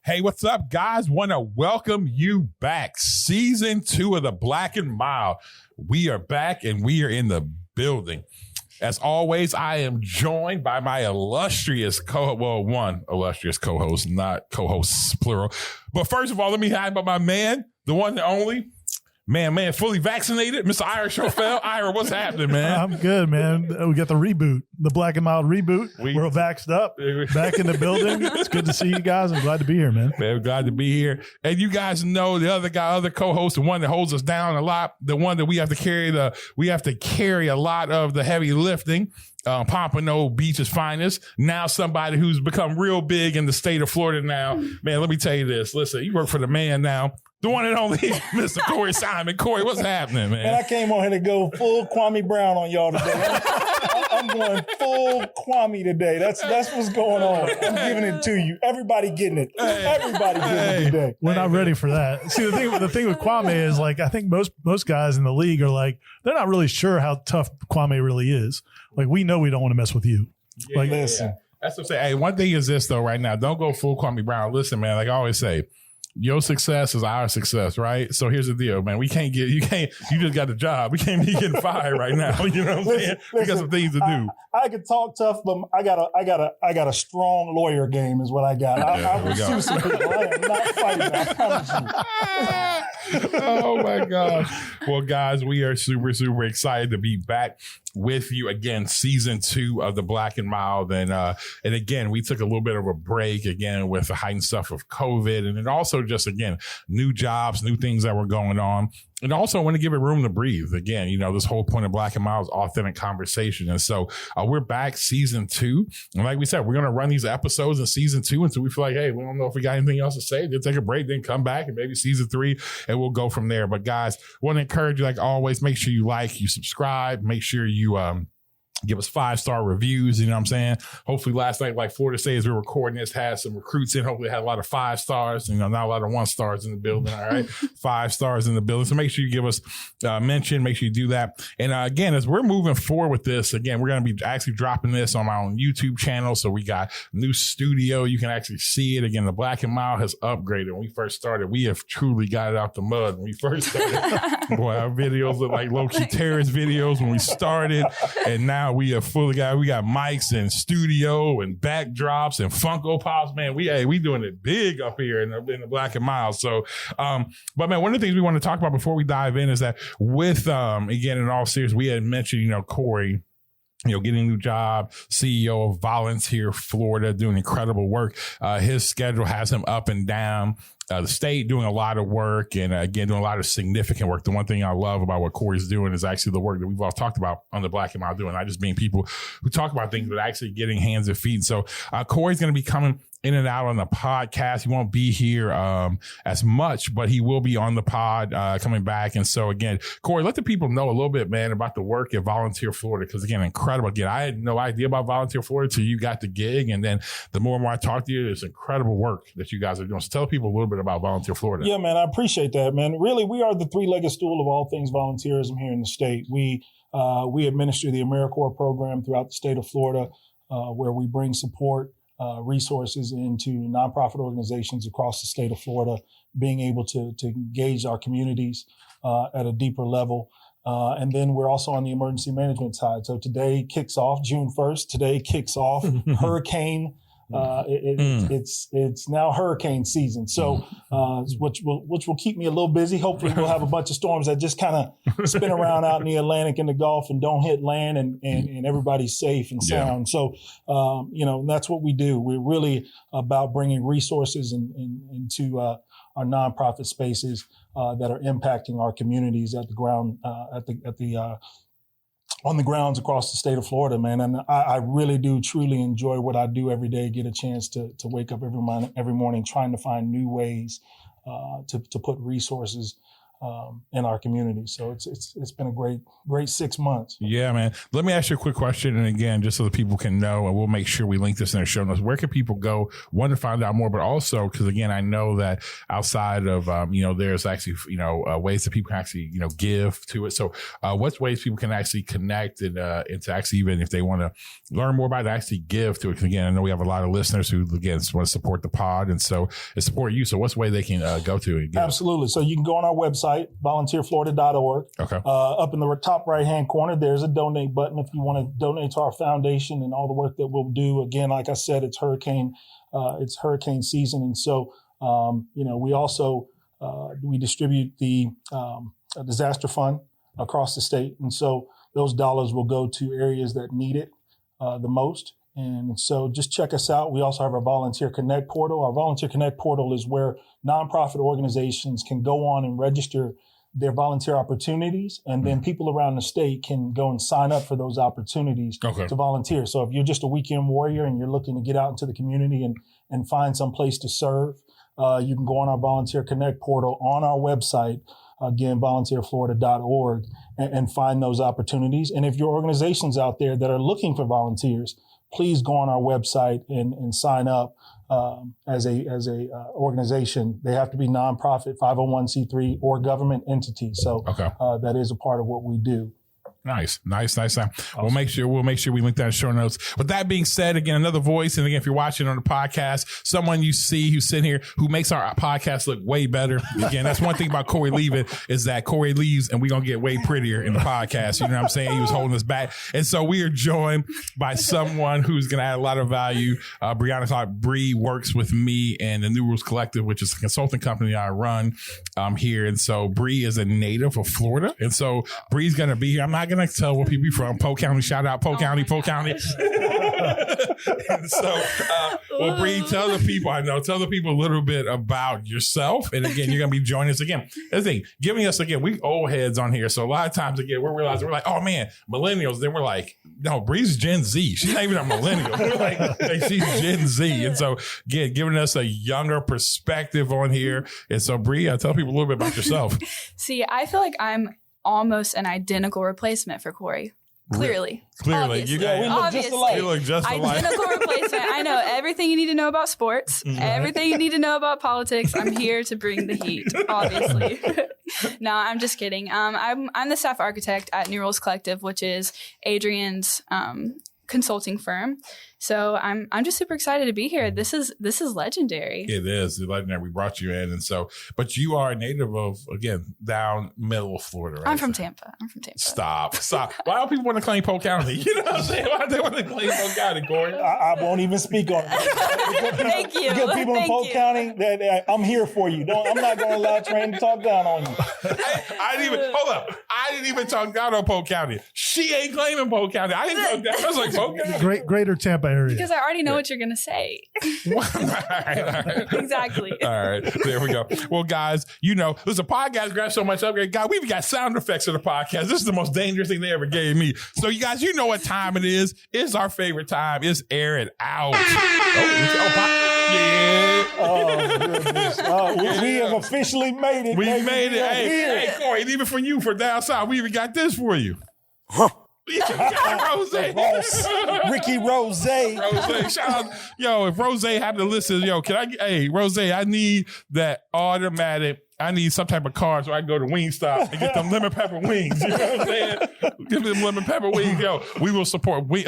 Hey, what's up, guys? Want to welcome you back. Season 2 of the Black and Mild. We are back and we are in the building. As always, I am joined by my illustrious one illustrious co-host, not co-hosts plural. But first of all, let me hand about my man, the one and only, man, fully vaccinated, Mr. Ira Schofel. Ira, what's happening, man? I'm good, man. We got the reboot, the Black and Mild reboot. We're vaxxed up, back in the building. It's good to see you guys. I'm glad to be here, man. Man, glad to be here. And you guys know the other co-host, the one that holds us down a lot, the one that we have to carry a lot of the heavy lifting. Pompano Beach's finest. Now somebody who's become real big in the state of Florida now. Man, let me tell you this. Listen, you work for the man now. The one and only Mr. Corey Simon. Corey, what's happening, man? And I came on here to go full Kwame Brown on y'all today. I'm going full Kwame today. That's what's going on. I'm giving it to you. Everybody getting it. Everybody getting it today. We're not ready for that. See, the thing with Kwame is, like, I think most guys in the league are like, they're not really sure how tough Kwame really is. Like, we know we don't want to mess with you. Yeah, like, listen. That's what I'm saying. Hey, one thing is this, though, right now. Don't go full Kwame Brown. Listen, man, like I always say, your success is our success, right? So here's the deal, man. You just got the job. We can't be getting fired right now. You know what I'm saying? We got some things to do. I could talk tough, but I got a strong lawyer game is what I got. I will sue some people. I am not fighting, I promise you. Oh my gosh. Well, guys, we are super, super excited to be back with you again, season 2 of the Black and Mild. And again, we took a little bit of a break again with the heightened stuff of COVID. And then also just, again, new jobs, new things that were going on. And also I want to give it room to breathe. Again, you know, this whole point of Black and Mild is authentic conversation. And so we're back season 2. And like we said, we're going to run these episodes in season 2 until we feel like, hey, we don't know if we got anything else to say. Then take a break, then come back and maybe season 3 and we'll go from there. But guys, want to encourage you, like always, make sure you like, you subscribe, make sure you give us 5-star reviews. You know what I'm saying? Hopefully last night, like Florida State, as we're recording this, had some recruits in. Hopefully had a lot of 5 stars, you know, not a lot of 1 stars in the building. All right. 5 stars in the building. So make sure you give us mention. Make sure you do that. And again, as we're moving forward with this, again, we're going to be actually dropping this on my own YouTube channel. So we got new studio. You can actually see it. Again, the Black and Mild has upgraded. When we first started, we have truly got it out the mud. When we first started, boy, our videos look like low-key terrorist videos when we started. And now we got mics and studio and backdrops and Funko Pops, man. We doing it big up here in the Black and Mild. So, but man, one of the things we want to talk about before we dive in is that with, again, in all seriousness, we had mentioned, you know, Corey, you know, getting a new job, CEO of Volunteer Florida, doing incredible work. His schedule has him up and down. The state doing a lot of work and again, doing a lot of significant work. The one thing I love about what Corey's doing is actually the work that we've all talked about on the Black and Mild doing, not just being people who talk about things, but actually getting hands and feet. So Corey's going to be coming in and out on the podcast. He won't be here as much, but he will be on the pod coming back. And so again, Corey, let the people know a little bit, man, about the work at Volunteer Florida. Because again, incredible. Again, I had no idea about Volunteer Florida till you got the gig. And then the more and more I talk to you, it's incredible work that you guys are doing. So tell people a little bit about Volunteer Florida. Yeah, man, I appreciate that, man. Really, we are the 3-legged stool of all things volunteerism here in the state. We administer the AmeriCorps program throughout the state of Florida, where we bring support, resources into nonprofit organizations across the state of Florida, being able to engage our communities at a deeper level. And then we're also on the emergency management side. So today kicks off June 1st. Today kicks off hurricane. It's now hurricane season. So, which will keep me a little busy. Hopefully we'll have a bunch of storms that just kind of spin around out in the Atlantic and the Gulf and don't hit land and everybody's safe and sound. Yeah. So, you know, that's what we do. We're really about bringing resources into our nonprofit spaces that are impacting our communities at the ground, on the grounds across the state of Florida, man. And I really do truly enjoy what I do every day, get a chance to wake up every morning trying to find new ways to put resources in our community. So it's been a great 6 months. Yeah, man. Let me ask you a quick question. And again, just so that people can know, and we'll make sure we link this in the show notes. Where can people go, one, to find out more, but also, because again, I know that outside of, there's actually, ways that people can actually, give to it. So what's ways people can actually connect and to actually, even if they want to learn more about it, actually give to it? Because again, I know we have a lot of listeners who, again, want to support the pod and support you. So what's the way they can go to it? Absolutely. So you can go on our website, volunteerflorida.org. Okay. Up in the top right-hand corner, there's a donate button if you want to donate to our foundation and all the work that we'll do. Again, like I said, it's hurricane season. And so, we also, we distribute the disaster fund across the state. And so those dollars will go to areas that need it the most. And so just check us out. We also have our Volunteer Connect portal. Our Volunteer Connect portal is where nonprofit organizations can go on and register their volunteer opportunities. And then people around the state can go and sign up for those opportunities to volunteer. So if you're just a weekend warrior and you're looking to get out into the community and find some place to serve, you can go on our Volunteer Connect portal on our website, again, volunteerflorida.org, and find those opportunities. And if your organizations out there that are looking for volunteers, please go on our website and sign up as a organization. They have to be nonprofit, 501c3, or government entity. So that is a part of what we do. Nice. Awesome. We'll make sure we link that in show notes. With that being said, again, another voice. And again, if you're watching on the podcast, someone you see who's sitting here who makes our podcast look way better. Again, that's one thing about Corey leaving, is that Corey leaves and we're going to get way prettier in the podcast. You know what I'm saying? He was holding us back. And so we are joined by someone who's going to add a lot of value. Brianna Bree works with me and the New Rules Collective, which is a consulting company I run here. And so Bree is a native of Florida. And so Bree's going to be here. I'm not going to tell where people from. Polk County, shout out Polk County. And so, Bree, tell the people a little bit about yourself. And again, you're going to be joining us again. That's the thing, giving us, again, we old heads on here. So a lot of times, again, we're realizing, we're like, oh man, millennials. Then we're like, no, Bree's Gen Z. She's not even a millennial. We're like, hey, she's Gen Z. And so, again, giving us a younger perspective on here. And so, Bree, tell people a little bit about yourself. See, I feel like I'm almost an identical replacement for Corey. Clearly. Obviously. We look just alike. You look just alike. Identical replacement. I know everything you need to know about sports, everything you need to know about politics. I'm here to bring the heat, obviously. No, I'm just kidding. I'm the staff architect at New Rules Collective, which is Adrian's consulting firm. So I'm just super excited to be here. This is legendary. It is legendary. We brought you in, and so, but you are a native of, again, down middle of Florida, right? I'm from Tampa. Stop. Why do people want to claim Polk County? You know what I'm saying? Why do they want to claim Polk County, Corey? I won't even speak on it. Thank you. Get people in Polk County. I'm here for you. I'm not going to allow Train to talk down on you. I didn't even talk down on Polk County. She ain't claiming Polk County. I didn't talk down. I was like, Polk County. Greater Tampa area. Because I already know what you're going to say. All right. Exactly. All right. There we go. Well, guys, listen, podcast grabs so much upgrade. God, we've got sound effects for the podcast. This is the most dangerous thing they ever gave me. So, you guys, you know what time it is. It's our favorite time. It's Air It Out. Oh, goodness. We have officially made it. We made it. Hey, Corey, even for you, for down south, we even got this for you. Huh. Rose. Ricky Rose. Shout out. If Rose had to listen, Rose, I need that automatic. I need some type of car so I can go to Wingstop and get them lemon pepper wings. You know what I'm saying? Give them lemon pepper wings. We will support. We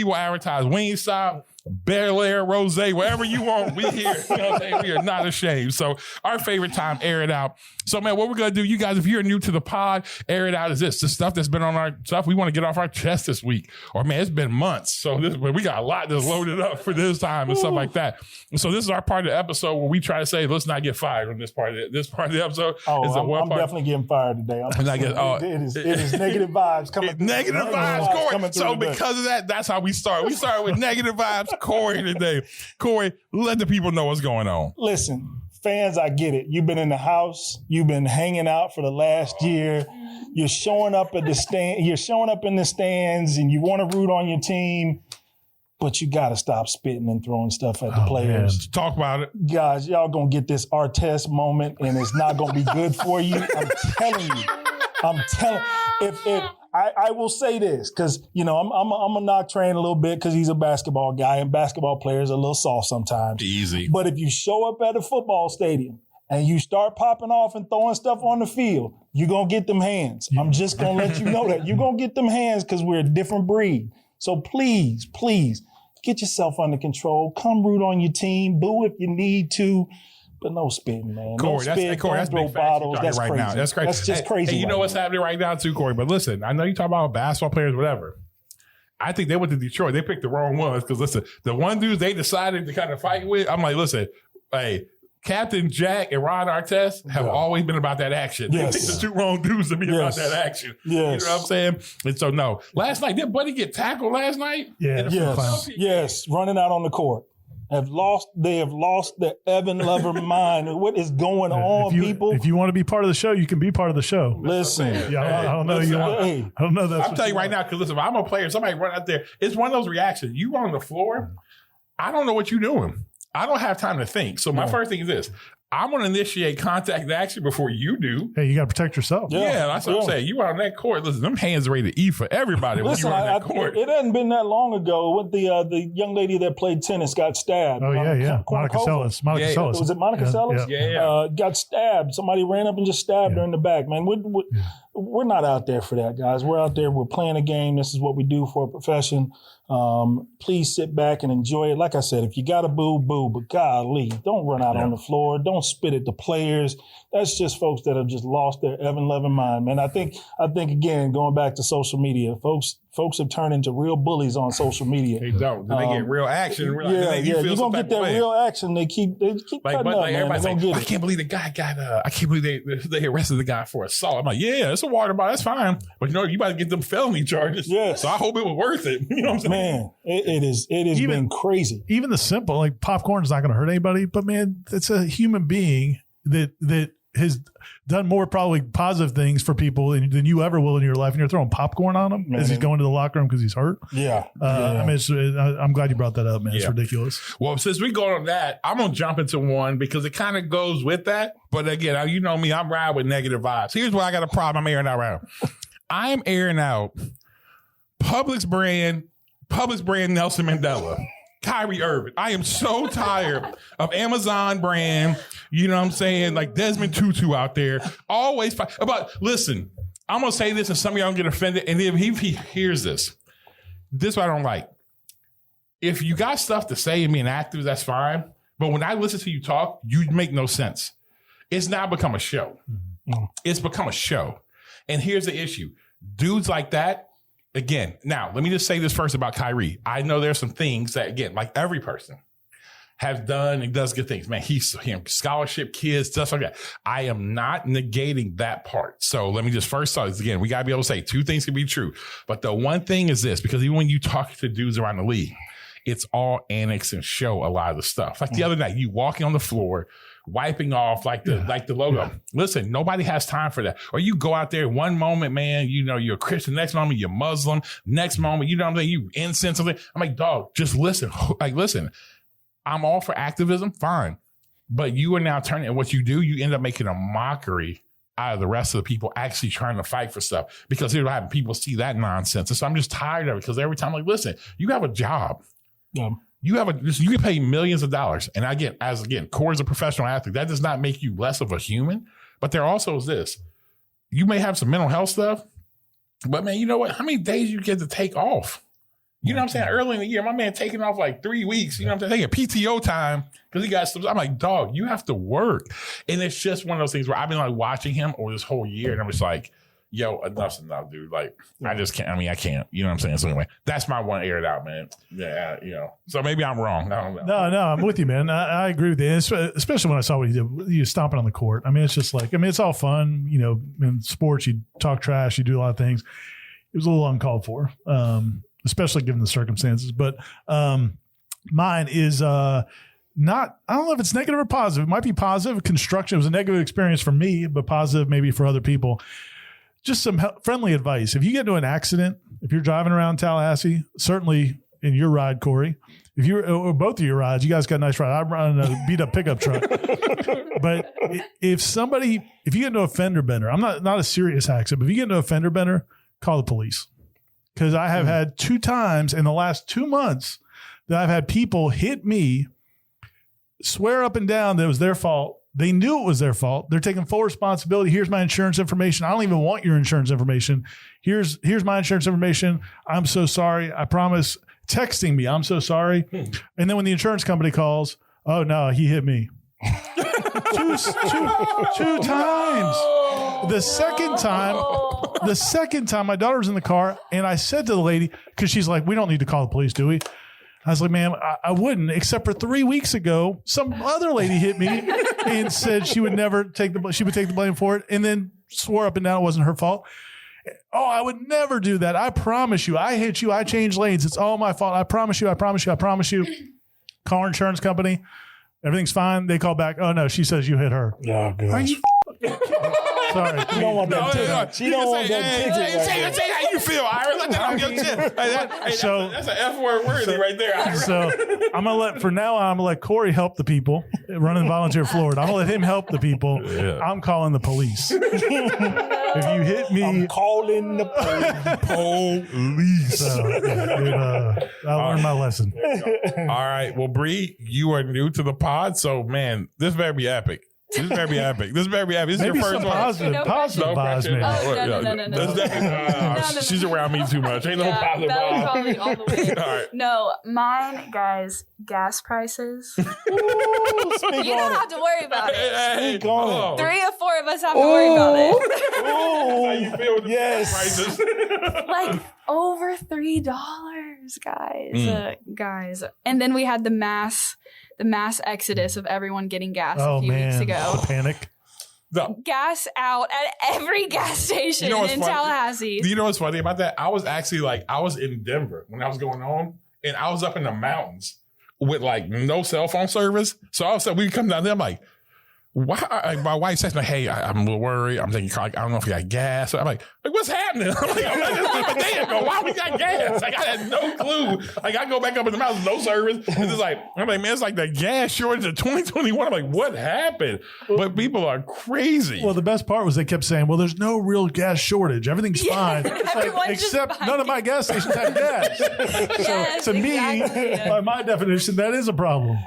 will advertise Wingstop, Bel Air, Rose, wherever you want. We here. You know what I'm saying? We are not ashamed. So our favorite time, Air It Out. So, man, what we're going to do, you guys, if you're new to the pod, Air It Out is this. The stuff that's been on our stuff we want to get off our chest this week. Or, man, it's been months. So we got a lot that's loaded up for this time and stuff like that. And so this is our part of the episode where we try to say, let's not get fired on this part of the episode. I'm definitely getting fired today. It is negative vibes coming through. Negative vibes, Corey. So because of that, that's how we start. We started with negative vibes, Corey, today. Corey, let the people know what's going on. Listen, fans, I get it. You've been in the house. You've been hanging out for the last year. You're showing up at the stand. You're showing up in the stands, and you want to root on your team. but you got to stop spitting and throwing stuff at the players. Man. Talk about it. Guys, y'all going to get this Artest moment, and it's not going to be good for you. I'm telling you. If I will say this, because, I'm going to knock Train a little bit because he's a basketball guy, and basketball players are a little soft sometimes. Easy. But if you show up at a football stadium and you start popping off and throwing stuff on the field, you're going to get them hands. I'm just going to let you know that. You're going to get them hands because we're a different breed. So please, get yourself under control. Come root on your team. Boo if you need to. But no spitting, man. Corey, no spit, that's throw big bottles. That's right crazy. now. That's crazy. That's just crazy. And you know what's happening right now too, Corey? But listen, I know you talk about basketball players, whatever. I think they went to Detroit. They picked the wrong ones because listen, the one dudes they decided to kind of fight with, I'm like, listen, hey, Captain Jack and Ron Artest have always been about that action. Yes. They picked the two wrong dudes to be about that action. Yes. You know what I'm saying? And so, no. Last night, did Buddy get tackled last night? Yeah. Yes. Running out on the court. They have lost their Evan Lover mind. What is going on, people? If you want to be part of the show, you can be part of the show. Listen. I don't know. I don't know. I'm telling you right now, because listen, if I'm a player, somebody run out there, it's one of those reactions. You on the floor, I don't know what you're doing. I don't have time to think. So my first thing is this. I'm going to initiate contact action before you do. Hey, you got to protect yourself. Yeah, that's what I'm saying. You are on that court. Listen, them hands are ready to eat for everybody when you're on that court. It hadn't been that long ago when the young lady that played tennis got stabbed. Oh, yeah. Monica Seles. Was it Monica Seles? Yeah. Got stabbed. Somebody ran up and just stabbed her in the back. Man, we're not out there for that, guys. We're out there. We're playing a game. This is what we do for a profession. Please sit back and enjoy it. Like I said, if you got to boo, but golly, don't run out on the floor. Don't spit at the players. That's just folks that have just lost their Evan Loving mind, man. I think again, going back to social media, folks have turned into real bullies on social media. They don't. Then they get real action. You're gonna get that real action. They keep cutting up, man. Everybody's like, I can't believe the guy got. I can't believe they arrested the guy for assault. I'm like, yeah, it's a water bottle. That's fine. But you about to get them felony charges. Yes. So I hope it was worth it. You know what I'm saying? Man, it has been crazy. Even the simple, like popcorn is not going to hurt anybody, but man, it's a human being that has done more probably positive things for people than you ever will in your life, and you're throwing popcorn on him as he's going to the locker room because he's hurt. Yeah. I mean, I'm glad you brought that up, man. It's ridiculous. Well, since we go on that, I'm going to jump into one because it kind of goes with that. But again, you know me, I'm riding with negative vibes. Here's where I got a problem. I'm airing out around. I'm airing out Publix brand Nelson Mandela. Kyrie Irving. I am so tired of Amazon brand, you know what I'm saying? Like Desmond Tutu out there. Always fight. But listen, I'm going to say this and some of y'all get offended. And if he hears this is what I don't like. If you got stuff to say and being active, that's fine. But when I listen to you talk, you make no sense. It's now become a show. Mm-hmm. It's become a show. And here's the issue. Dudes like that, again, now, let me just say this first about Kyrie. I know there's some things that, again, like every person has done and does good things. Man, he's scholarship kids, stuff like that. I am not negating that part. So let me just first start this again. We got to be able to say two things can be true. But the one thing is this, because even when you talk to dudes around the league, it's all annex and show a lot of the stuff. Like the other night, you walking on the floor, wiping off like the logo. Yeah. Listen, nobody has time for that. Or you go out there one moment, man, you know, you're a Christian. Next moment, you're Muslim. Next moment, you know what I'm saying? You insensitive. I'm like, dog, just listen. Like, listen, I'm all for activism. Fine. But you are now turning, and what you do, you end up making a mockery out of the rest of the people actually trying to fight for stuff. Because here's what happens. People see that nonsense. And so I'm just tired of it because every time, like, listen, you have a job. Yeah. You get paid millions of dollars. And Corey's a professional athlete. That does not make you less of a human. But there also is this. You may have some mental health stuff, but man, you know what? How many days you get to take off? You know what I'm saying? Early in the year, my man taking off like 3 weeks, you know what I'm saying? Taking PTO time because he got some. I'm like, dog, you have to work. And it's just one of those things where I've been like watching him over this whole year. And I'm just like, yo, enough's enough, dude. Like, I just can't. I mean, I can't. You know what I'm saying? So anyway, that's my one aired out, man. Yeah, you know. So maybe I'm wrong. I don't know. No, I'm with you, man. I agree with you, especially when I saw what he did. He was stomping on the court. I mean, it's just like, I mean, it's all fun. You know, in sports, you talk trash, you do a lot of things. It was a little uncalled for, especially given the circumstances. But mine is not, I don't know if it's negative or positive. It might be positive. Construction, it was a negative experience for me, but positive maybe for other people. Just some friendly advice. If you get into an accident, if you're driving around Tallahassee, certainly in your ride, Corey, if you or both of your rides, you guys got a nice ride. I'm running a beat up pickup truck. But if you get into a fender bender, I'm not a serious accident, but if you get into a fender bender, call the police. Because I have had 2 times in the last 2 months that I've had people hit me, swear up and down that it was their fault. They knew it was their fault. They're taking full responsibility. Here's my insurance information. I don't even want your insurance information. Here's my insurance information. I'm so sorry. I promise. Texting me, I'm so sorry. And then when the insurance company calls, oh no, he hit me. two times. The second time my daughter was in the car and I said to the lady, because she's like, we don't need to call the police, do we? I was like, ma'am, I wouldn't, except for 3 weeks ago, some other lady hit me and said she would take the blame for it, and then swore up and down it wasn't her fault. Oh, I would never do that. I promise you. I hit you. I changed lanes. It's all my fault. I promise you. I promise you. I promise you. Call our insurance company. Everything's fine. They call back. Oh no, she says you hit her. Oh, gosh. Are you sorry. You don't want that ticket. She don't want that ticket. Say how you feel, Ira. Let that on your chest. That's an F word worthy right there, Ira. So I'm gonna let Corey help the people running Volunteer Florida. I'm gonna let him help the people. Yeah. I'm calling the police. If you hit me, I'm calling the police. So, I learned my lesson. All right. Well, Bree, you are new to the pod, so man, this better be epic. This is very epic. This is your first one. Positive vibes, man. No, she's around me too much. Ain't no positive vibes. Probably all the way. All right. No, mine, guys, gas prices. You don't have to worry about it. 3 or 4 of us have to worry about it. That's how you feel with the gas prices. Like over $3, guys. And then we had the mass exodus of everyone getting gas a few weeks ago. The panic. Gas out at every gas station in Tallahassee. You know what's funny about that? I was actually I was in Denver when I was going on, and I was up in the mountains with no cell phone service. So all of a sudden we come down there, I'm like, why? My wife says, hey, I'm a little worried. I'm thinking, I don't know if we got gas. So I'm like, what's happening? I'm like, damn, why we got gas? I had no clue. I go back up in the mountains, no service. And it's I'm like, man, it's like the gas shortage of 2021. I'm like, what happened? But people are crazy. Well, the best part was they kept saying, well, there's no real gas shortage. Everything's fine. Except none of my gas stations have gas. Yes, so to me, by my definition, that is a problem.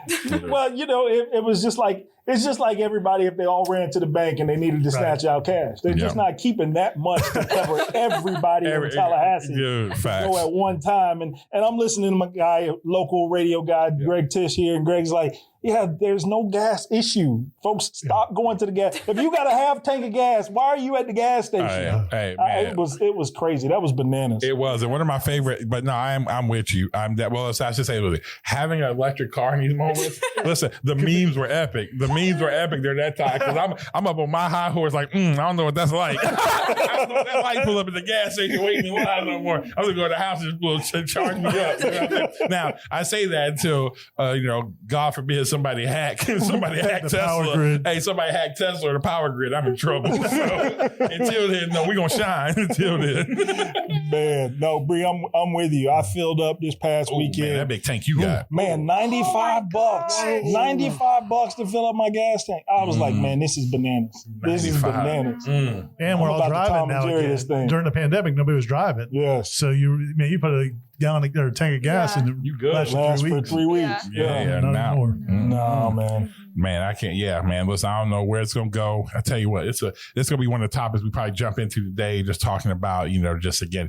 Well, it was just like, it's just like everybody if they all ran to the bank and they needed to snatch out cash. They're just not keeping that much to cover everybody in Tallahassee go at one time. And I'm listening to my guy, local radio guy, Greg Tish here, and Greg's like, yeah, there's no gas issue. Folks, stop going to the gas. If you got a half tank of gas, why are you at the gas station? Hey, man. It was crazy. That was bananas. It was. And one of my favorite, but no, I'm with you. I should say it. Having an electric car in these moments, listen, the memes were epic. The memes were epic during that time. Because I'm up on my high horse I don't know what that's like. I don't know what that's like. Pull up at the gas station waiting in line no more. I'm going to go to the house and charge me up. Now, I say that until, God forbid, somebody hack Tesla. Hey, somebody hack Tesla or the power grid. I'm in trouble. So until then, no, we're gonna shine. Until then, man, no, Bree, I'm with you. I filled up this past weekend. Man, that big tank you got, man, $95. $95 to fill up my gas tank. I was like, man, this is bananas. This is bananas. And we're all driving now. During the pandemic, nobody was driving. Yes. So you put a gallon or a tank of gas and you good last for 3 weeks. Yeah, not more. No, man. Man, I can't. Yeah, man. Listen, I don't know where it's gonna go. I tell you what, it's gonna be one of the topics we probably jump into today, just talking about just again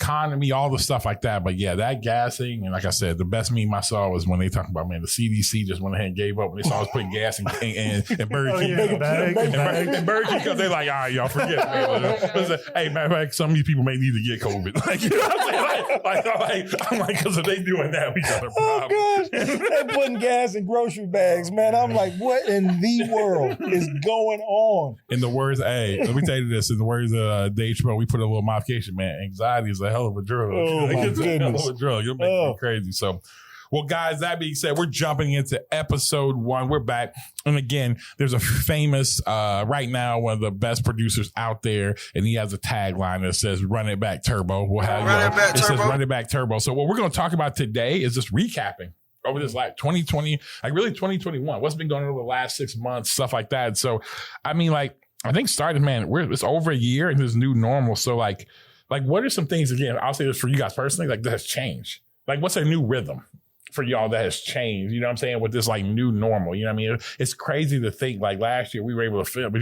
economy, all the stuff like that. But yeah, that gassing, and like I said, the best meme I saw was when they talked about, man, the CDC just went ahead and gave up when they saw us putting gas in Burger King. And Burger King, because they're like, all right, y'all forget. Listen, hey, matter of fact, some of these people may need to get COVID. Like, you know what I'm saying? I'm like, because if they doing that, we got a problem. Oh, gosh. They're putting gas in grocery bags, man. I'm like, what in the world is going on? In the words, let me tell you this. In the words of Dave Chappelle, we put a little modification, man. Anxiety is a hell of a drug. Oh, my goodness. It's a hell of a drug. You'll make me crazy. So, Well, guys, that being said, we're jumping into episode 1. We're back. And again, there's a famous, right now, one of the best producers out there, and he has a tagline that says, "Run it back, Turbo." We'll have it says, "Run it back, Turbo." So what we're going to talk about today is just recapping over this 2020, really 2021. What's been going on over the last 6 months, stuff like that. So, I mean, I think starting, man, it's over a year in this new normal. So, like, what are some things, again, I'll say this for you guys personally, that has changed? What's a new rhythm for y'all that has changed? You know what I'm saying? With this new normal, you know what I mean? It's crazy to think last year we were able to film, but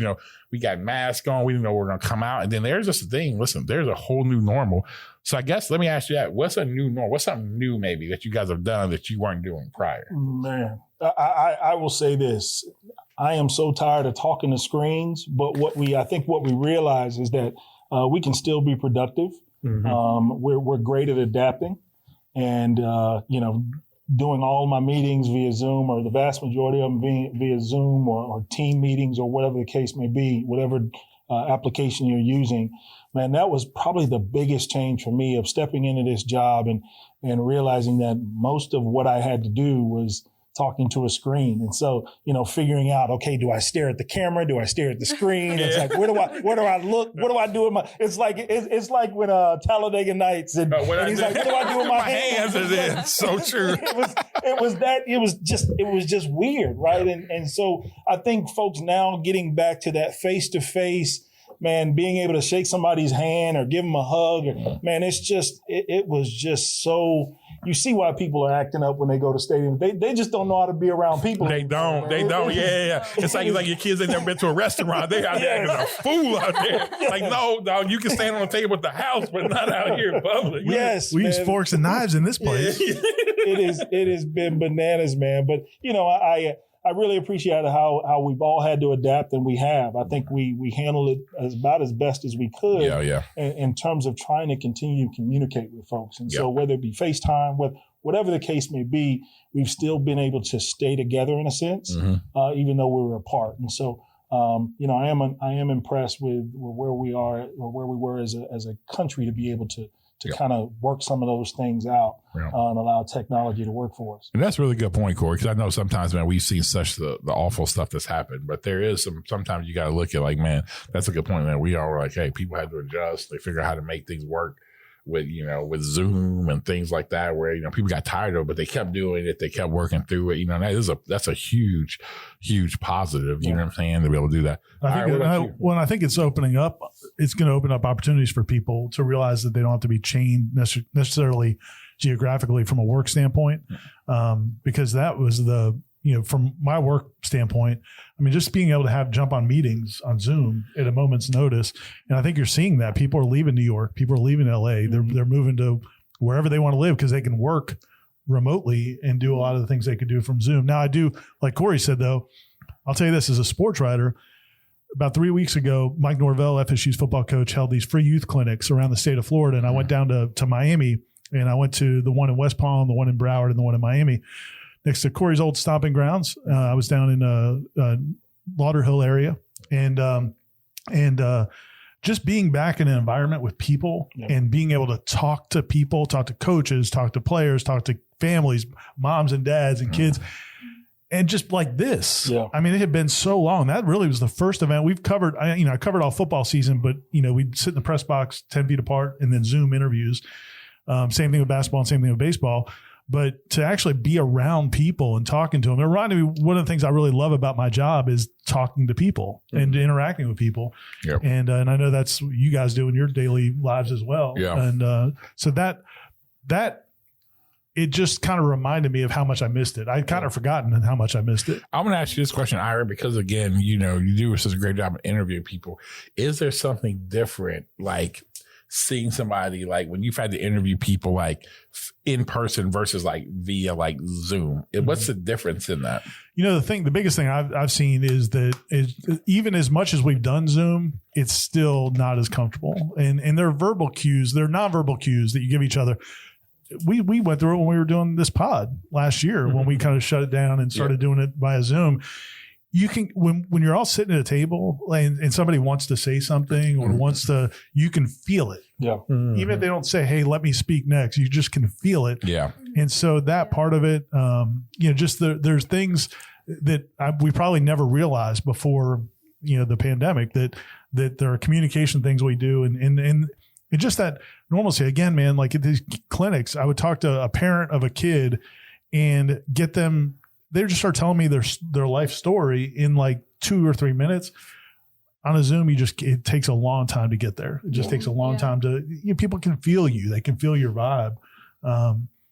we got masks on. We didn't know we were going to come out. And then there's this thing. Listen, there's a whole new normal. So I guess let me ask you that. What's a new normal? What's something new maybe that you guys have done that you weren't doing prior? Man, I will say this. I am so tired of talking to screens, but I think what we realize is that we can still be productive. Mm-hmm. We're great at adapting, and doing all my meetings via Zoom, or the vast majority of them being via Zoom or team meetings or whatever the case may be, whatever application you're using. Man, that was probably the biggest change for me of stepping into this job and realizing that most of what I had to do was talking to a screen. And so, figuring out, okay, do I stare at the camera? Do I stare at the screen? It's like, where do I look? What do I do with my, it's like when Talladega Nights and he's like, what do I do with my hands? It's so true. It was just weird. Right. And so I think folks now getting back to that face to face, man, being able to shake somebody's hand or give them a hug, man, it was just so, you see why people are acting up when they go to stadiums. They just don't know how to be around people. They don't. Yeah. It's like your kids ain't never been to a restaurant. They out there acting a fool out there. No, you can stand on the table at the house, but not out here in public. Yes, we use forks and knives in this place. It has been bananas, man. But I really appreciate how we've all had to adapt, and we have. I think we handled it about as best as we could in terms of trying to continue to communicate with folks. And so whether it be FaceTime, whatever the case may be, we've still been able to stay together in a sense, even though we were apart. And so, I am impressed with where we are or where we were as a country to be able to kind of work some of those things out and allow technology to work for us. And that's a really good point, Corey, because I know sometimes, man, we've seen such the awful stuff that's happened, but there is sometimes you got to look at man, that's a good point, man. We are hey, people had to adjust. They figure out how to make things work with Zoom and things like that, where, people got tired of it, but they kept doing it. They kept working through it. That's a huge, huge positive, you know what I'm saying, to be able to do that. I think it's opening up. It's going to open up opportunities for people to realize that they don't have to be chained necessarily geographically from a work standpoint. Because that was from my work standpoint, I mean, just being able to jump on meetings on Zoom at a moment's notice. And I think you're seeing that people are leaving New York, people are leaving LA, they're moving to wherever they want to live because they can work remotely and do a lot of the things they could do from Zoom. Now I do, like Corey said, though, I'll tell you this, as a sports writer, about 3 weeks ago, Mike Norvell, FSU's football coach, held these free youth clinics around the state of Florida. And I went down to Miami, and I went to the one in West Palm, the one in Broward, and the one in Miami, next to Corey's old stomping grounds. I was down in Lauderhill area, and just being back in an environment with people and being able to talk to people, talk to coaches, talk to players, talk to families, moms and dads and kids. And just like this, I mean, it had been so long. That really was the first event we've covered. I covered all football season, but we'd sit in the press box 10 feet apart and then Zoom interviews. Same thing with basketball and same thing with baseball. But to actually be around people and talking to them, it reminded me, one of the things I really love about my job is talking to people and interacting with people. Yep. And I know that's what you guys do in your daily lives as well. Yeah. And so that it just kind of reminded me of how much I missed it. I'd kind of forgotten how much I missed it. I'm going to ask you this question, Ira, because again, you do such a great job of interviewing people. Is there something different, like seeing somebody, like when you've had to interview people like in person versus like via like Zoom? What's the difference in that? The biggest thing I've seen is that even as much as we've done Zoom, it's still not as comfortable. And there are verbal cues, there are nonverbal cues that you give each other. We went through it when we were doing this pod last year when we kind of shut it down and started doing it via Zoom. you can, when you're all sitting at a table and somebody wants to say something or wants to, you can feel it. Yeah. Even if they don't say, hey, let me speak next, you just can feel it. Yeah. And so that part of it, just there's things that we probably never realized before, the pandemic, that there are communication things we do. And just that normalcy again, man, like at these clinics, I would talk to a parent of a kid and get them, they just start telling me their life story in like 2 or 3 minutes. On a Zoom, it takes a long time to get there. It just takes a long time to, people can feel you. They can feel your vibe.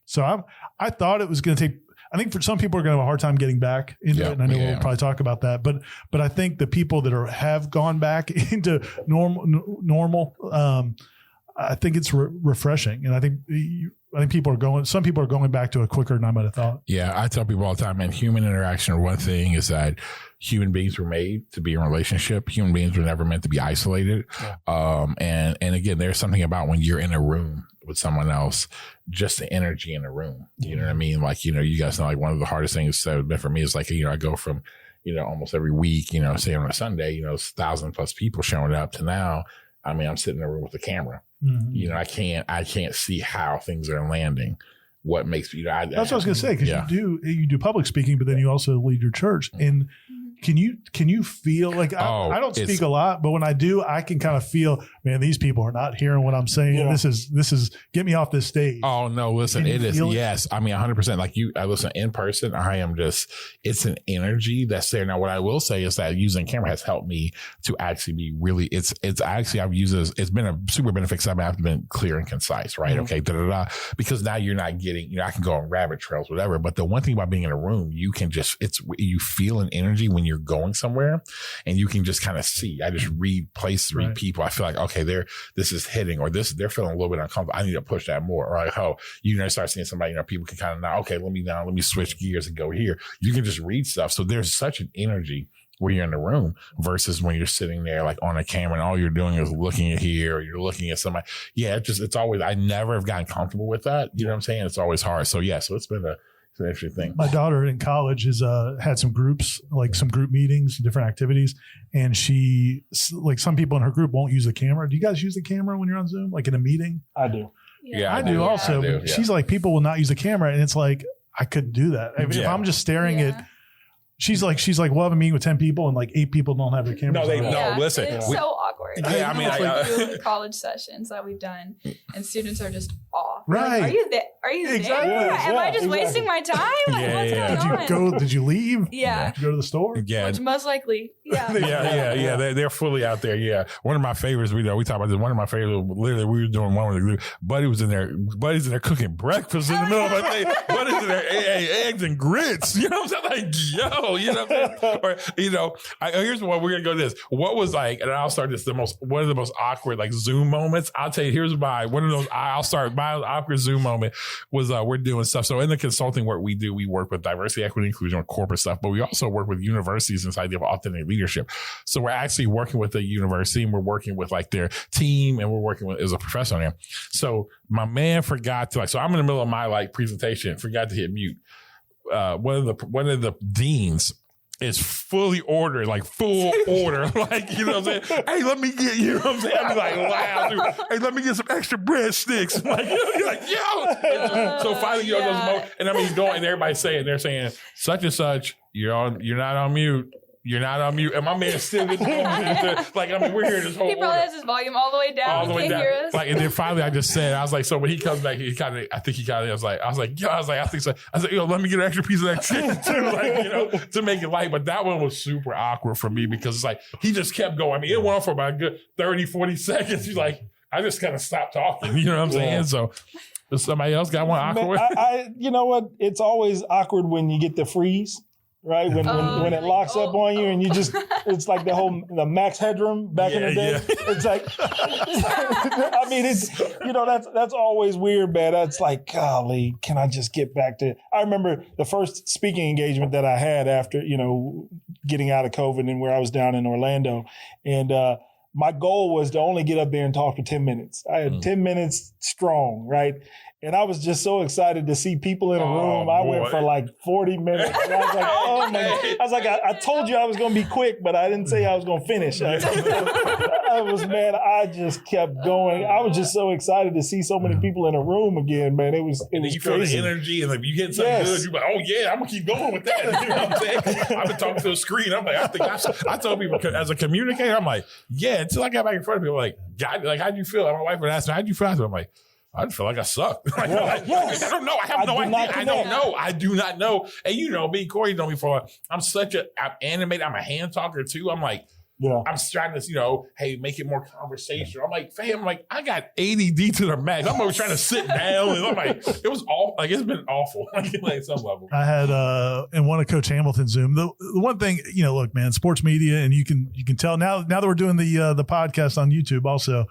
So I thought it was going to take, I think for some people are going to have a hard time getting back into it. And I know we'll probably talk about that, but I think the people that have gone back into normal, I think it's refreshing. And I think some people are going back to it quicker than I might have thought. Yeah. I tell people all the time, man, human interaction, one thing is that human beings were made to be in a relationship. Human beings were never meant to be isolated. Yeah. And again, there's something about when you're in a room with someone else, just the energy in the room. You know what I mean? Like, you guys know, like one of the hardest things that have been for me is like, I go from, almost every week, say on a Sunday, 1,000+ people showing up to now, I mean, I'm sitting in a room with a camera. Mm-hmm. I can't see how things are landing. What makes you? That's what I was going to say, because you do public speaking, but then you also lead your church. And can you feel like I don't speak a lot, but when I do, I can kind of feel, man, these people are not hearing what I'm saying. Yeah. This is get me off this stage. Oh no, listen, it is. Yes. I mean, 100%. Like I listen in person. I am just, it's an energy that's there. Now, what I will say is that using camera has helped me to actually be really, it's actually, I've used this. It's been a super benefit. I've been clear and concise, right? Mm-hmm. Okay. Because now you're not getting, I can go on rabbit trails, whatever. But the one thing about being in a room, you can just, you feel an energy when you're going somewhere and you can just kind of see. I just read people. I feel like, okay, this is hitting, or they're feeling a little bit uncomfortable. I need to push that more. Or like, start seeing somebody, people can kind of now, okay, let me switch gears and go here. You can just read stuff. So there's such an energy when you're in the room versus when you're sitting there like on a camera and all you're doing is looking at here or you're looking at somebody. Yeah, it's always, I never have gotten comfortable with that. You know what I'm saying? It's always hard. So yeah, so it's been an interesting thing. My daughter in college has had some groups, like some group meetings, different activities. And she, like some people in her group won't use the camera. Do you guys use the camera when you're on Zoom, like in a meeting? I do. Yeah, I do also. I do, but she's like, people will not use the camera. And it's like, I couldn't do that. If I'm just staring at, she's like, we'll have a meeting with 10 people and like 8 people don't have their cameras. No, listen. It's so awkward. Yeah, I mean, college sessions that we've done and students are just off. Right. Like, are you there? Are you exactly. there? Am I just wasting my time? Like, what's going on? Did you leave? Yeah. Did you go to the store? Yeah. Which most likely. Yeah. Yeah. They're fully out there. Yeah. One of my favorites, we talk about this. One of my favorites, literally, we were doing one with the group. Buddy's in there cooking breakfast in the middle of the day. Buddy's in there, eggs and grits. You know what I'm saying? Like, yo, you know what I'm saying? Or, here's what we're going to go to this. What was like, and I'll start this, one of the most awkward like Zoom moments. I'll tell you, here's my awkward Zoom moment was we're doing stuff. So in the consulting work we do, we work with diversity, equity, inclusion, corporate stuff, but we also work with universities inside the authentic leadership. So we're actually working with a university and we're working with like their team and we're working with as a professor on there. So my man forgot to so I'm in the middle of my like presentation, forgot to hit mute. One of the deans is fully ordered, like full order. Like, you know what I'm saying? Hey, let me get, you know what I'm saying? I'd be like, loud. Hey, let me get some extra breadsticks. Like, you're like, yo. So finally, and I mean, he's going, and everybody's saying, they're saying, such and such, you're not on mute. You're not on mute. And my man still getting like, I mean, we're hearing this whole He probably has his volume all the way down. All the way down. Hear us. Like, and then finally I just said, I was like, so when he comes back, I think I was like, yo, let me get an extra piece of that chicken too, like, to make it light. But that one was super awkward for me because it's like, he just kept going. I mean, it went on for about a good 30, 40 seconds. He's like, I just kind of stopped talking. You know what I'm saying? So somebody else got one awkward. You know what? It's always awkward when you get the freeze. Right when it locks up on you and you just it's like the max headroom back in the day. Yeah. It's like I mean it's that's always weird, man. That's like, golly, can I just get back to? I remember the first speaking engagement that I had after getting out of COVID and where I was down in Orlando, and my goal was to only get up there and talk for 10 minutes. I had 10 minutes strong, right? And I was just so excited to see people in a room. I went for like 40 minutes. And I was like, oh my God. I was like, I told you I was going to be quick, but I didn't say I was going to finish. I just kept going. I was just so excited to see so many people in a room again, man. It was you crazy. Feel the energy, and if you get something good, you're like, oh yeah, I'm going to keep going with that. You know what I'm saying? I've been talking to the screen. I'm like, I told people as a communicator, I'm like, yeah, until I got back in front of people, like, God, like, how'd you feel? My wife would ask me, how'd you feel? I'm like, I feel like I suck. I don't know. I have no idea. I don't know. I do not know. And you know me, Corey know me for, I'm animated. I'm a hand talker too. I'm like, I'm trying to, hey, make it more conversational. I'm like, fam, I got ADD to the max. I'm always trying to sit down. And I'm like, it was awful. Like, it's been awful at some level. I had in one of Coach Hamilton's Zoom. The one thing, look, man, sports media, and you can tell now that we're doing the podcast on YouTube also,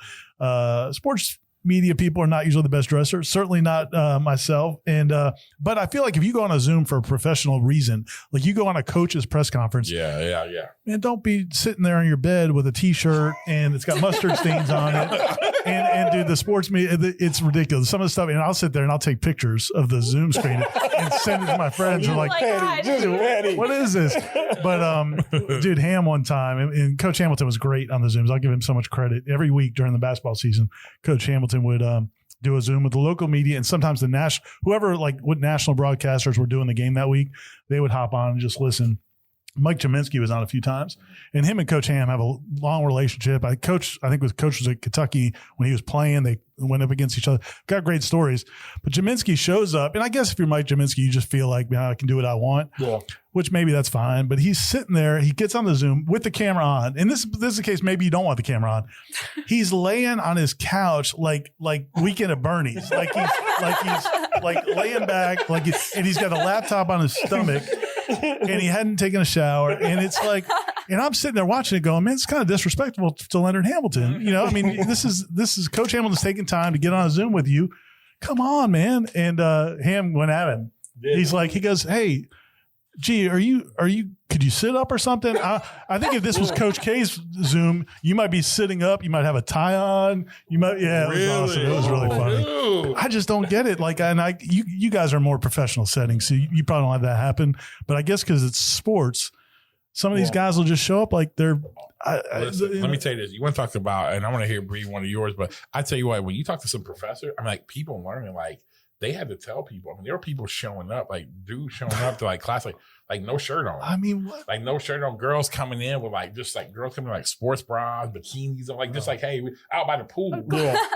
sports media people are not usually the best dressers, certainly not myself. And but I feel like if you go on a Zoom for a professional reason, like you go on a coach's press conference, man, don't be sitting there on your bed with a t-shirt and it's got mustard stains on it. And dude, the sports media, it's ridiculous. Some of the stuff, and I'll sit there and I'll take pictures of the Zoom screen and send it to my friends. And like, what is this? But dude, Ham one time, and Coach Hamilton was great on the Zooms. I'll give him so much credit. Every week during the basketball season, Coach Hamilton would do a Zoom with the local media, and sometimes the whoever, like what national broadcasters were doing the game that week, they would hop on and just listen. Mike Cheminsky was on a few times, and him and Coach Ham have a long relationship. Coach was at Kentucky when he was playing. They went up against each other. Got great stories. But Cheminsky shows up, and I guess if you're Mike Cheminsky, you just feel like, man, I can do what I want. Yeah. Which maybe that's fine. But he's sitting there. He gets on the Zoom with the camera on, and this is the case. Maybe you don't want the camera on. He's laying on his couch like Weekend at Bernie's, like he's laying back, and he's got a laptop on his stomach. And he hadn't taken a shower, and it's like, and I'm sitting there watching it going, man, it's kind of disrespectful to Leonard Hamilton. I mean, this is Coach Hamilton's taking time to get on a Zoom with you. Come on, man. And Ham went at him. He goes, hey, gee, could you sit up or something? I think if this was Coach K's Zoom, you might be sitting up. You might have a tie on. You might, it was awesome. It was really funny. Dude. I just don't get it. You guys are more professional settings, so you probably don't have that happen. But I guess because it's sports, some of these guys will just show up like they're. Listen, let me tell you this. You want to talk about, and I want to hear Bree, one of yours, but I tell you what, when you talk to some professor, I'm like, people learning, they had to tell people. I mean, there were people showing up, dudes showing up to class, like no shirt on. I mean, what? Like no shirt on. Girls coming in with girls coming in sports bras, bikinis, and hey, we out by the pool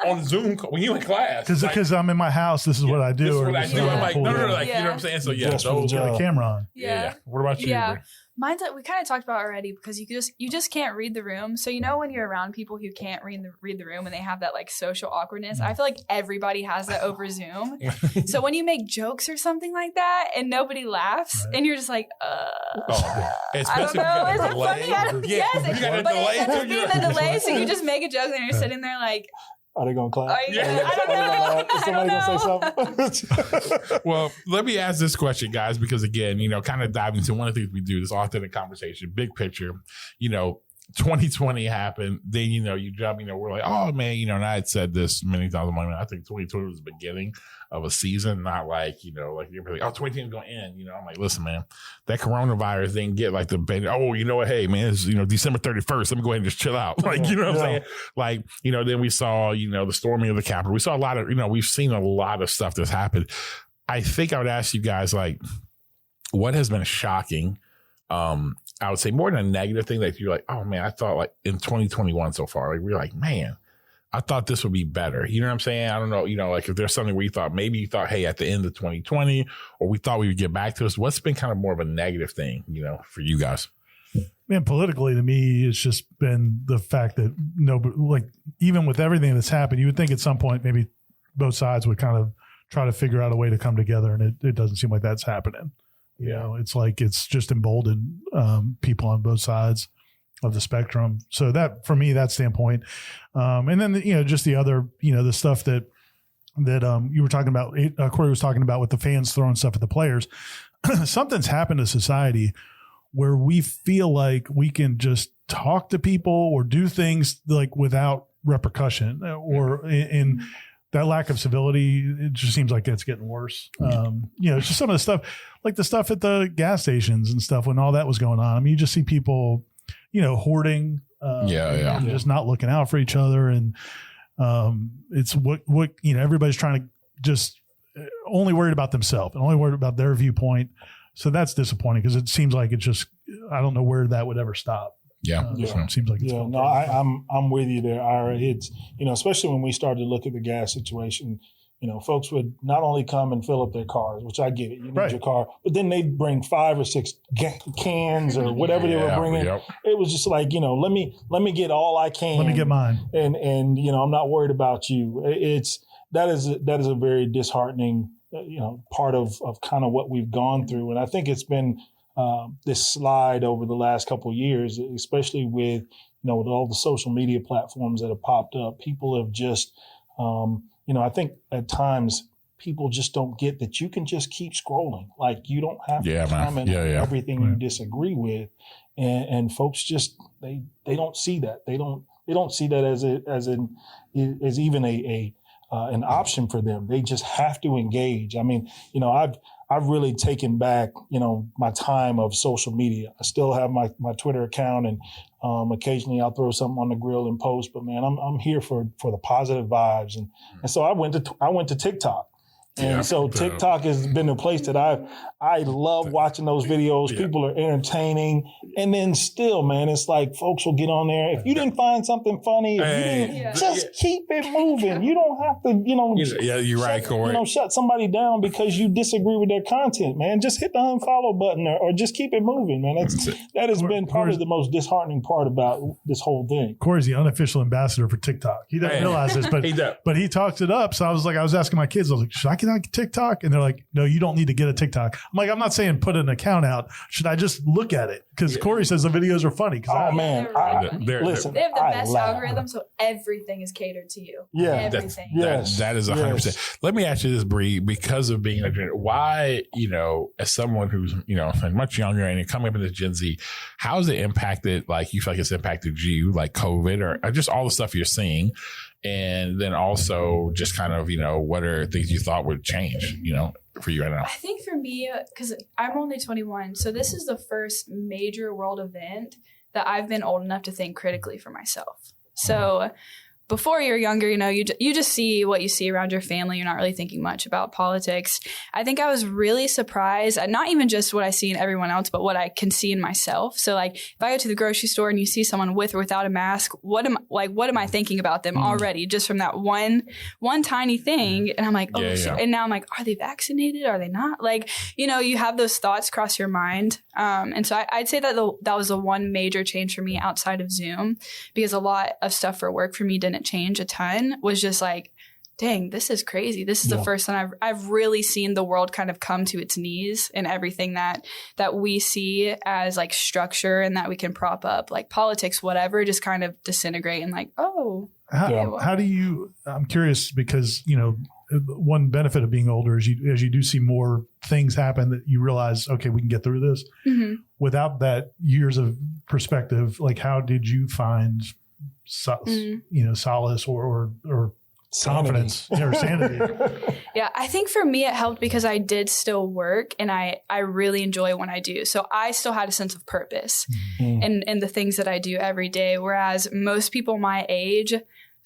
on Zoom when you in class. Because I'm in my house, this is what I do. This is what I do. I'm like, no, you know what I'm saying? So those got a camera on. Yeah. What about you? Yeah. Mine's we kind of talked about already because you just can't read the room. So when you're around people who can't read the room and they have that social awkwardness, I feel like everybody has that over Zoom. So when you make jokes or something like that and nobody laughs and you're just like, I don't know, is it funny? Yes, but it ends up being the delay. So you just make a joke and you're sitting there like. Are they going to clap? I don't know. Is somebody going to say something? Well, let me ask this question, guys, because again, kind of diving into one of the things we do, this authentic conversation, big picture, 2020 happened. Then, you jump, we're like, oh man, and I had said this many times. I think 2020 was the beginning of a season, not you're like, 2020 is going to end. I'm like, listen, man, that coronavirus didn't get you know what? Hey, man, it's, December 31st. Let me go ahead and just chill out. You know what I'm saying? Then we saw, the storming of the Capitol. We saw a lot of, we've seen a lot of stuff that's happened. I think I would ask you guys, what has been shocking? I would say more than a negative thing that you're like, oh man, I thought in 2021 so far, we're like, man, I thought this would be better. You know what I'm saying? I don't know, if there's something where maybe you thought, hey, at the end of 2020, or we thought we would get back to this. What's been kind of more of a negative thing, for you guys? Man, politically to me, it's just been the fact that nobody, even with everything that's happened, you would think at some point maybe both sides would kind of try to figure out a way to come together, and it doesn't seem like that's happening. It's just emboldened people on both sides of the spectrum. So that, for me, that standpoint. And then, just the other, the stuff that you were talking about, Corey was talking about with the fans throwing stuff at the players. Something's happened to society where we feel like we can just talk to people or do things like without repercussion, or in that lack of civility, it just seems like it's getting worse. It's just some of the stuff, like the stuff at the gas stations and stuff when all that was going on. I mean, you just see people, hoarding, and just not looking out for each other. And it's what everybody's trying to just only worried about themselves and only worried about their viewpoint. So that's disappointing because it seems like it's just, I don't know where that would ever stop. It seems like it's going no, I'm with you there, Ira. It's, especially when we started to look at the gas situation, folks would not only come and fill up their cars, which I get it, you need your car, but then they'd bring 5 or 6 cans or whatever they were bringing. It was just like, let me get all I can. Let me get mine. And I'm not worried about you. That is a very disheartening, part of kind of what we've gone through. And I think it's been this slide over the last couple of years, especially with all the social media platforms that have popped up. People have just, I think at times people just don't get that you can just keep scrolling. Like you don't have to comment on everything you disagree with, and folks just they don't see that. They don't see that as even an option for them. They just have to engage. I mean, I've really taken back, my time of social media. I still have my Twitter account, and occasionally I'll throw something on the grill and post. But man, I'm here for the positive vibes, and so I went to TikTok. And so TikTok has been a place that I love watching those videos. People are entertaining. And then still, man, it's like folks will get on there. If you didn't find something funny, just keep it moving. You don't have to, you're right, Corey. Shut somebody down because you disagree with their content, man. Just hit the unfollow button or just keep it moving, man. That has been probably the most disheartening part about this whole thing. Corey's the unofficial ambassador for TikTok. He doesn't realize this, but he talks it up. So I was asking my kids, I was like, should I get on TikTok? And they're like, no, you don't need to get a TikTok. I'm like, I'm not saying put an account out. Should I just look at it? Because Corey says the videos are funny. Listen, they have the best algorithm, so everything is catered to you. Yeah, everything. That is 100%. Let me ask you this, Bree, because of being why, as someone who's, much younger and coming up in this Gen Z, how has it impacted, like, you feel like it's impacted you, like COVID or just all the stuff you're seeing? And then also just kind of, what are things you thought would change, for you right now? I think for me, because I'm only 21, so this is the first major world event that I've been old enough to think critically for myself. So before you're younger, you just see what you see around your family. You're not really thinking much about politics. I think I was really surprised at not even just what I see in everyone else, but what I can see in myself. So like if I go to the grocery store and you see someone with or without a mask, what am I thinking about them already just from that one tiny thing? And I'm like, and now I'm like, are they vaccinated? Are they not? Like, you have those thoughts cross your mind. And so I'd say that that was the one major change for me outside of Zoom, because a lot of stuff for work for me didn't change a ton. Was just like, dang, this is crazy. This is the first time I've really seen the world kind of come to its knees, and everything that we see as like structure and that we can prop up, like politics, whatever, just kind of disintegrate and like, how do you, I'm curious because, one benefit of being older is as you do see more things happen that you realize, okay, we can get through this. Mm-hmm. Without that years of perspective, like how did you find solace or confidence or sanity? Yeah, I think for me it helped because I did still work, and I really enjoy what I do. So I still had a sense of purpose in the things that I do every day. Whereas most people my age,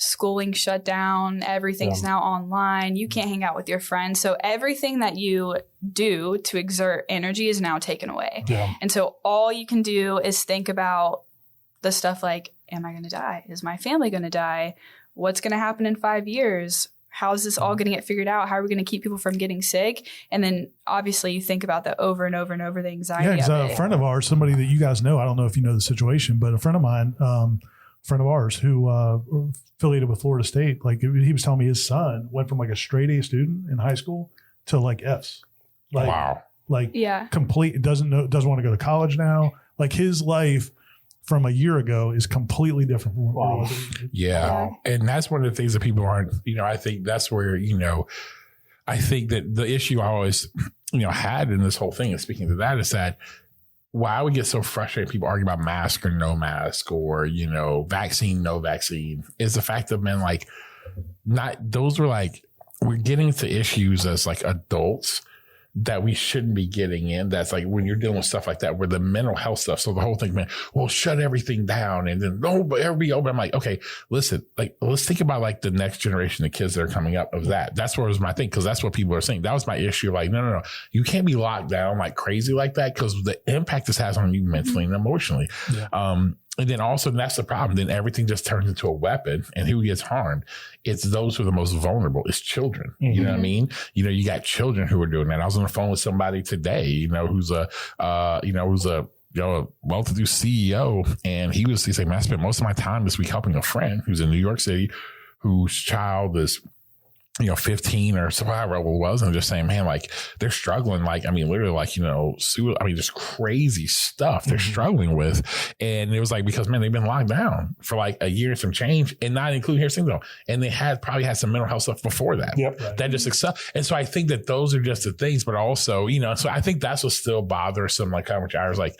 schooling shut down, everything's now online. You can't hang out with your friends. So everything that you do to exert energy is now taken away. Yeah. And so all you can do is think about the stuff like, am I going to die? Is my family going to die? What's going to happen in 5 years? How is this all going to get figured out? How are we going to keep people from getting sick? And then obviously you think about that over and over and over, the anxiety. Yeah, because a friend of ours, somebody that you guys know, I don't know if you know the situation, but a friend of mine, friend of ours who affiliated with Florida State, like he was telling me his son went from like a straight A student in high school to like F's. Like, wow. Like complete, doesn't want to go to college now. Like his life from a year ago is completely different from what it was. Yeah. And that's one of the things that people aren't, I think that's where, I think that the issue I always, had in this whole thing, and speaking to that, is that why I would get so frustrated people argue about mask or no mask or, you know, vaccine, no vaccine is the fact of, man, like, not, those were like, we're getting to issues as like adults that we shouldn't be getting in. That's like when you're dealing with stuff like that, where the mental health stuff. So the whole thing, man, well, shut everything down and then everybody open. I'm like, okay, listen, like, let's think about like the next generation of kids that are coming up of that. That's what was my thing. Cause that's what people are saying. That was my issue. Like, no. You can't be locked down like crazy like that. Cause the impact this has on you mentally and emotionally. Yeah. And then also, that's the problem. Then everything just turns into a weapon. And who gets harmed? It's those who are the most vulnerable. It's children. Mm-hmm. You know what I mean? You know, you got children who are doing that. I was on the phone with somebody today, you know, who's a well-to-do CEO. And he's saying, man, I spent most of my time this week helping a friend who's in New York City, whose child is, you know, 15 or so, however it was, and just saying, man, like, they're struggling, like, I mean, literally, like, you know, just crazy stuff they're struggling with. And it was like, because, man, they've been locked down for like a year and some change, and not including hair syndrome. And they probably had some mental health stuff before that. Yep. That just accept. And so I think that those are just the things, but also, you know, so I think that's what's still bothersome, like, how much I was like,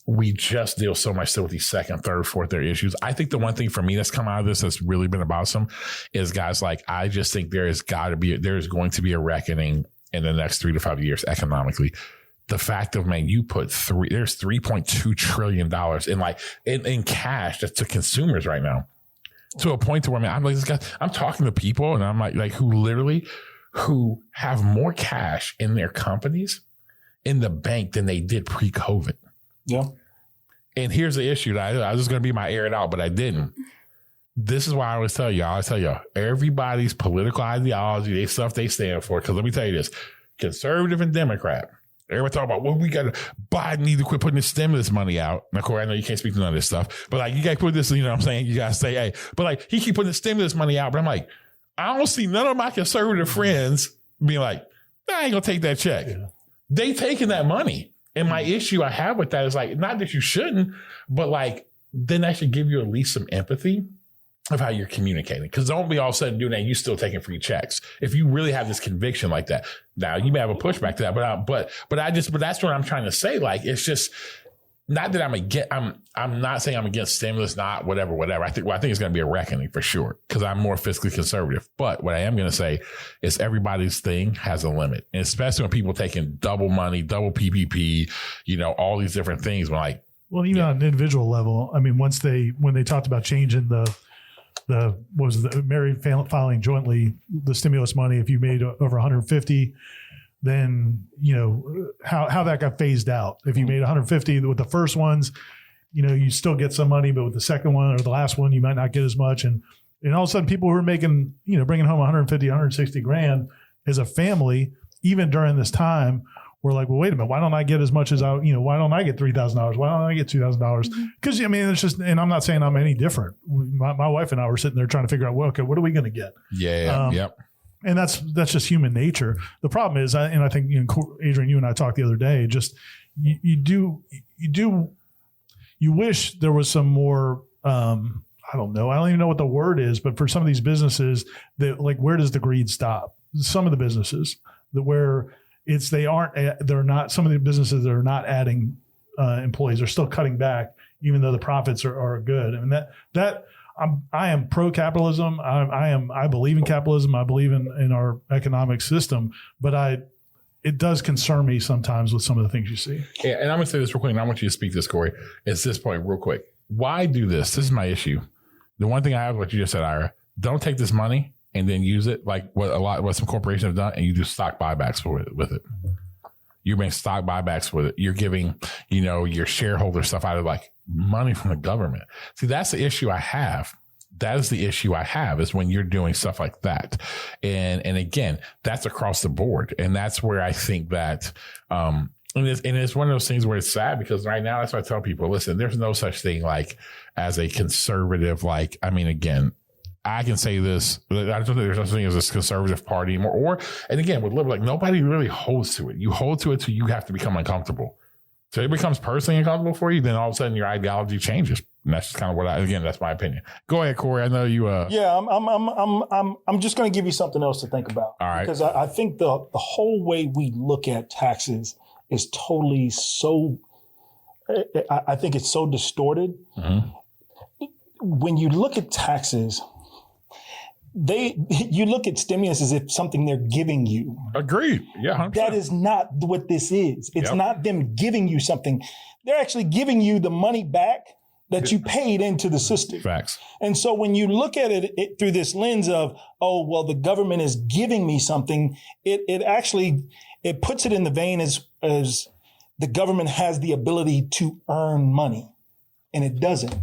we just deal so much still with these second, third, fourth, third issues. I think the one thing for me that's come out of this that's really been bothersome is, guys, like, I just think there is going to be a reckoning in the next 3 to 5 years economically. The fact of, man, you put there's $3.2 trillion in cash that's to consumers right now, to a point to where, man, I'm like, this guy, I'm talking to people and I'm like who have more cash in their companies in the bank than they did pre-COVID. Yeah. And here's the issue that I was going to be my air it out, but I didn't. This is why I always tell y'all, everybody's political ideology, they stuff they stand for. Because let me tell you this, conservative and Democrat, everybody talk about, well, Biden need to quit putting the stimulus money out. And of course, I know you can't speak to none of this stuff, but like, you got to put this, you know what I'm saying? You got to say, hey, but like, he keep putting the stimulus money out, but I'm like, I don't see none of my conservative friends being like, I ain't going to take that check. Yeah. They taking that money. And my issue I have with that is, like, not that you shouldn't, but like, then that should give you at least some empathy of how you're communicating. Because don't be all of a sudden doing that and you still taking free checks. If you really have this conviction like that, now you may have a pushback to that, but that's what I'm trying to say. Like, it's just not that I'm not saying I'm against stimulus, not whatever. I think it's going to be a reckoning for sure, because I'm more fiscally conservative. But what I am going to say is everybody's thing has a limit, and especially when people taking double money, double PPP, you know, all these different things. When well, even on an individual level, I mean, when they talked about changing the married filing jointly the stimulus money, if you made over 150. Then, you know, how that got phased out. If you made 150 with the first ones, you know, you still get some money, but with the second one or the last one, you might not get as much. And all of a sudden people who are making, you know, bringing home 150, 160 grand as a family, even during this time, were like, well, wait a minute, why don't I get as much as why don't I get $3,000? Why don't I get $2,000? Because, I mean, it's just, and I'm not saying I'm any different. My wife and I were sitting there trying to figure out, well, okay, what are we going to get? Yeah. Yep. And that's just human nature. The problem is, and I think, you know, Adrian, you and I talked the other day, just you wish there was some more, I don't know. I don't even know what the word is, but for some of these businesses that, like, where does the greed stop? Some of the businesses where they're not, some of the businesses that are not adding employees are still cutting back, even though the profits are good. I mean, I am pro-capitalism. I believe in capitalism. I believe in our economic system, but it does concern me sometimes with some of the things you see. Yeah, and I'm going to say this real quick, and I want you to speak this, Corey. It's this point real quick. Why do this? This is my issue. The one thing I have, what you just said, Ira, don't take this money and then use it like what some corporations have done, and you do stock buybacks with it. You make stock buybacks with it. You're giving, you know, your shareholder stuff out of like money from the government. See, that's the issue I have. That is the issue I have, is when you're doing stuff like that. And again, that's across the board. And that's where I think that, and it's one of those things where it's sad, because right now, that's why I tell people, listen, there's no such thing like as a conservative, like, I mean, again, I can say this, I don't think there's such thing as a conservative party anymore. And again, with liberal, like, nobody really holds to it. You hold to it till you have to become uncomfortable. So it becomes personally uncomfortable for you, then all of a sudden your ideology changes. And that's just kind of that's my opinion. Go ahead, Corey. I know you. Yeah, I'm just going to give you something else to think about. All right. Because I think the whole way we look at taxes is totally so I think it's so distorted. When you look at taxes, you look at stimulus as if something they're giving you. Agreed. Yeah. 100%. That is not what this is. It's not them giving you something. They're actually giving you the money back that you paid into the system. Facts. And so when you look at it through this lens of, oh, well, the government is giving me something, it actually puts it in the vein as the government has the ability to earn money. And it doesn't.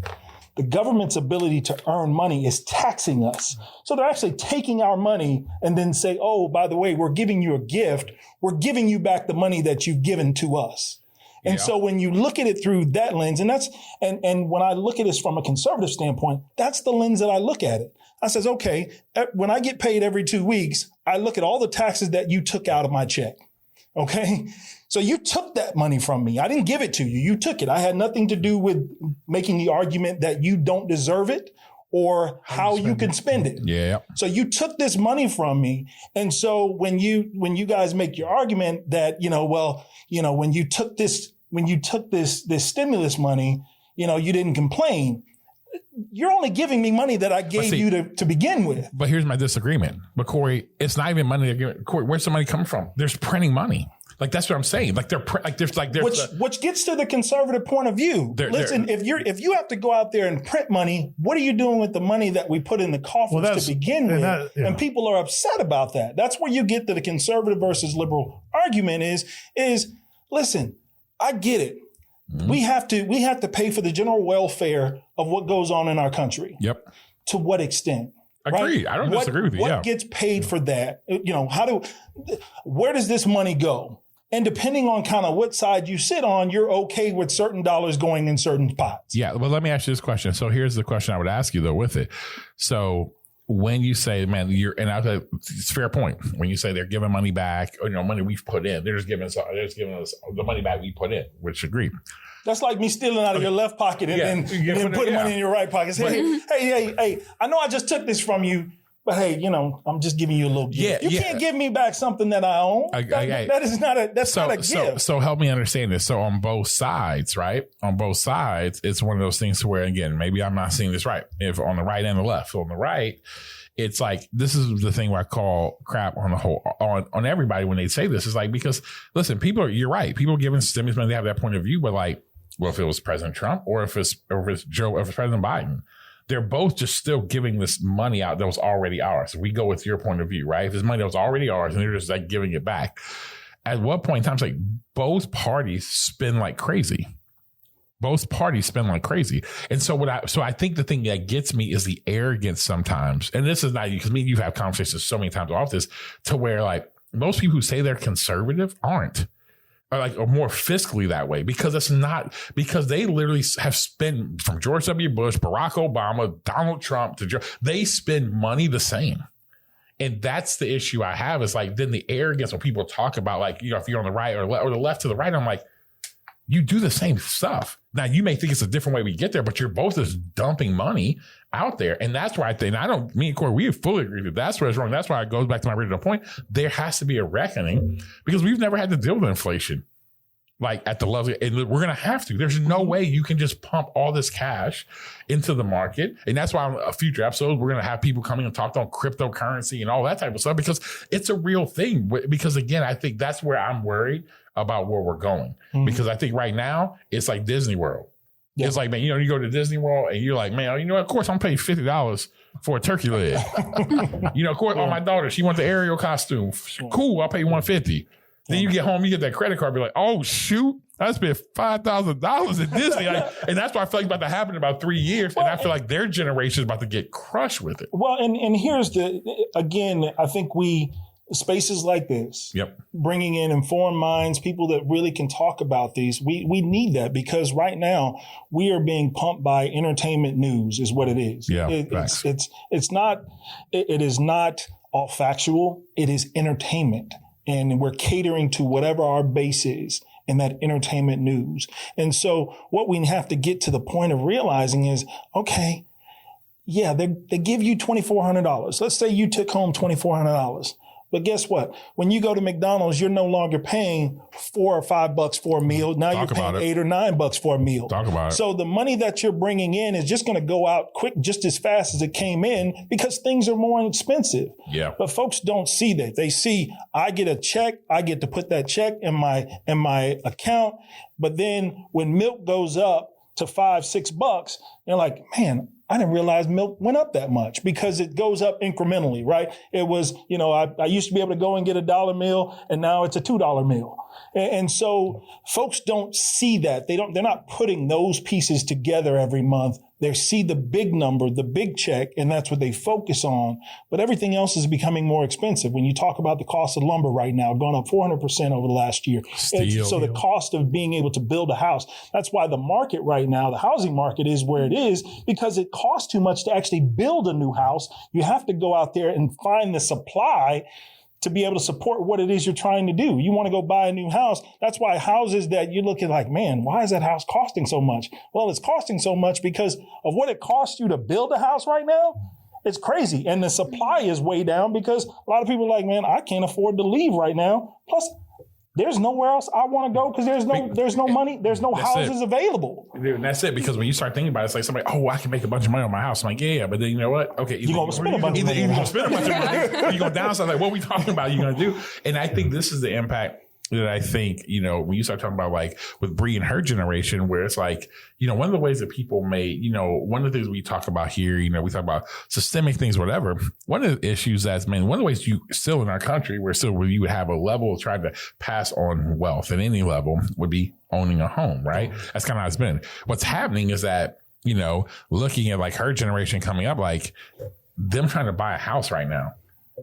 The government's ability to earn money is taxing us. So they're actually taking our money and then say, oh, by the way, we're giving you a gift. We're giving you back the money that you've given to us. And so when you look at it through that lens, and when I look at this from a conservative standpoint, that's the lens that I look at it. I says, okay, when I get paid every 2 weeks, I look at all the taxes that you took out of my check. Okay. So you took that money from me. I didn't give it to you. You took it. I had nothing to do with making the argument that you don't deserve it or how you can spend it. Yeah. So you took this money from me. And so when you guys make your argument that, when you took this stimulus money, you didn't complain. You're only giving me money that I gave you to begin with. But here's my disagreement. But Corey, it's not even money. Corey, where's the money coming from? There's printing money. Like, that's what I'm saying. Like, Which gets to the conservative point of view. Listen, if you have to go out there and print money, what are you doing with the money that we put in the coffers to begin with? And people are upset about that. That's where you get to the conservative versus liberal argument is listen, I get it. Mm-hmm. We have to pay for the general welfare of what goes on in our country. Yep. To what extent? Agreed. Right? I don't disagree with you. What gets paid for that? Where does this money go? And depending on kind of what side you sit on, you're okay with certain dollars going in certain pots. Yeah. Well, let me ask you this question. So here's the question I would ask you, though, with it. So when you say, man, it's a fair point. When you say they're giving money back, or, money we've put in, they're just giving us the money back we put in, which agree. That's like me stealing out of your left pocket and then putting money in your right pocket. Say, hey, I know I just took this from you, but hey, I'm just giving you a little gift. You can't give me back something that I own. That is not a gift. So help me understand this. So on both sides, right? On both sides, it's one of those things where, again, maybe I'm not seeing this right. If on the right and the left. So on the right, it's like, this is the thing where I call crap on the whole, on everybody when they say this. Is like, because listen, you're right. People giving stimulus money, they have that point of view, but like, well, if it was President Trump or if it's President Biden, they're both just still giving this money out that was already ours. We go with your point of view, right? If it's money that was already ours and they're just like giving it back. At what point in time, it's like both parties spend like crazy. Both parties spend like crazy. And so I think the thing that gets me is the arrogance sometimes. And this is not you, because me and you have conversations so many times off this, to where like most people who say they're conservative aren't. Or more fiscally that way, because they literally have spent, from George W. Bush, Barack Obama, Donald Trump they spend money the same. And that's the issue I have, is like, then the arrogance when people talk about, like, if you're on the right or the left to the right, I'm like, you do the same stuff. Now, you may think it's a different way we get there, but you're both just dumping money out there. And that's why I think, me and Corey, we fully agree that that's where it's wrong. That's why it goes back to my original point. There has to be a reckoning, because we've never had to deal with inflation like at the level, and we're going to have to. There's no way you can just pump all this cash into the market. And that's why on a future episode, we're going to have people coming and talk on cryptocurrency and all that type of stuff, because it's a real thing. Because again, I think that's where I'm worried about where we're going. Mm-hmm. Because I think right now it's like Disney World. Yeah. It's like, man, you go to Disney World and you're like, man, of course I'm paying $50 for a turkey leg. Of course, my daughter, she wants the Ariel costume. Sure. Cool, I'll pay you $150. Then you get home, you get that credit card, be like, oh, shoot, I spent $5,000 at Disney. And that's why I feel like it's about to happen in about 3 years. And I feel like their generation is about to get crushed with it. Well, and here's again, I think spaces like this, bringing in informed minds, people that really can talk about these, we need that, because right now we are being pumped by entertainment news is what it is. Yeah, it is not all factual. It is entertainment. And we're catering to whatever our base is in that entertainment news. And so what we have to get to the point of realizing is, okay, yeah, they give you $2,400. Let's say you took home $2,400. But guess what? When you go to McDonald's, you're no longer paying $4 or $5 for a meal. Now you're paying $8 or $9 for a meal. Talk about it. So the money that you're bringing in is just going to go out quick, just as fast as it came in, because things are more expensive. Yeah. But folks don't see that. They see, I get a check, I get to put that check in my account. But then when milk goes up to $5, $6, they're like, man, I didn't realize milk went up that much, because it goes up incrementally, right? It was, I used to be able to go and get a $1 meal, and now it's a $2 meal. And so folks don't see that. They're not putting those pieces together every month. They see the big number, the big check, and that's what they focus on. But everything else is becoming more expensive. When you talk about the cost of lumber right now, gone up 400% over the last year. So the cost of being able to build a house, that's why the market right now, the housing market is where it is, because it costs too much to actually build a new house. You have to go out there and find the supply to be able to support what it is you're trying to do. You want to go buy a new house. That's why houses that you're looking like, man, why is that house costing so much? Well, it's costing so much because of what it costs you to build a house right now. It's crazy. And the supply is way down because a lot of people are like, man, I can't afford to leave right now. Plus, there's nowhere else I want to go because there's no money, there's no houses available. Dude, that's it. Because when you start thinking about it, it's like somebody, I can make a bunch of money on my house. I'm like, yeah, but then you know what? Okay, you're going to spend a bunch of money. You're going to spend a bunch of money. Or you're going to downsize. Like, what are we talking about? You're going to do? And I think this is the impact that I think, when you start talking about like with Bree and her generation, where it's like, one of the ways that people may, one of the things we talk about here, we talk about systemic things, whatever. One of the issues one of the ways you still in our country, where you would have a level of trying to pass on wealth at any level would be owning a home, right? That's kind of how it's been. What's happening is that, looking at like her generation coming up, like them trying to buy a house right now.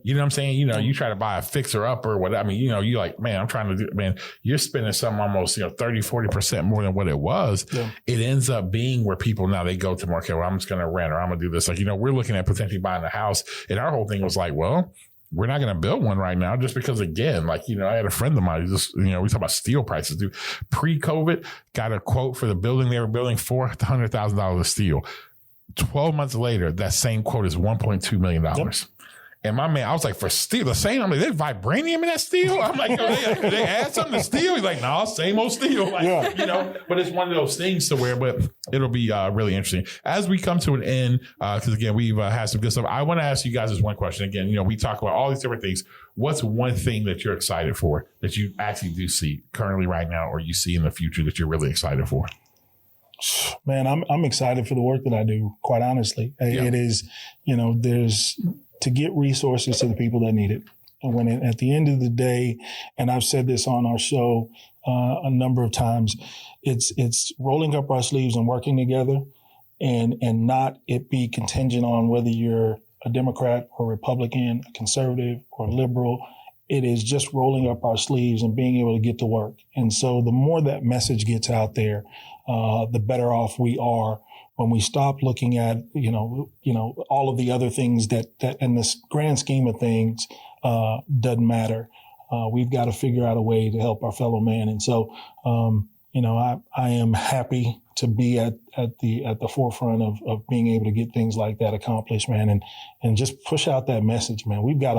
You know what I'm saying? You try to buy a fixer up or whatever. I mean, you're like, man, I'm trying to do, man, you're spending something almost, 30, 40% more than what it was. Yeah. It ends up being where people now they go to market, well, I'm just going to rent or I'm going to do this. Like, we're looking at potentially buying a house. And our whole thing was like, well, we're not going to build one right now just because, again, like, I had a friend of mine who just, we talk about steel prices, dude. Pre-COVID, got a quote for the building they were building, $400,000 of steel. 12 months later, that same quote is $1.2 million. Yep. And my man, I was like, for steel, the same. I'm like, there's vibranium in that steel? I'm like, they add something to steel? He's like, no, same old steel. Like, but it's one of those things to where, but it'll be really interesting. As we come to an end, because again, we've had some good stuff. I want to ask you guys this one question. Again, we talk about all these different things. What's one thing that you're excited for that you actually do see currently right now, or you see in the future that you're really excited for? Man, I'm excited for the work that I do, quite honestly. Yeah. It is, there's to get resources to the people that need it. And when at the end of the day, and I've said this on our show a number of times, it's rolling up our sleeves and working together and not it be contingent on whether you're a Democrat or Republican, a conservative or liberal. It is just rolling up our sleeves and being able to get to work. And so the more that message gets out there, the better off we are when we stop looking at, all of the other things that in this grand scheme of things, doesn't matter. We've got to figure out a way to help our fellow man. And so, I am happy to be at the forefront of being able to get things like that accomplished, man, and just push out that message, man. We've got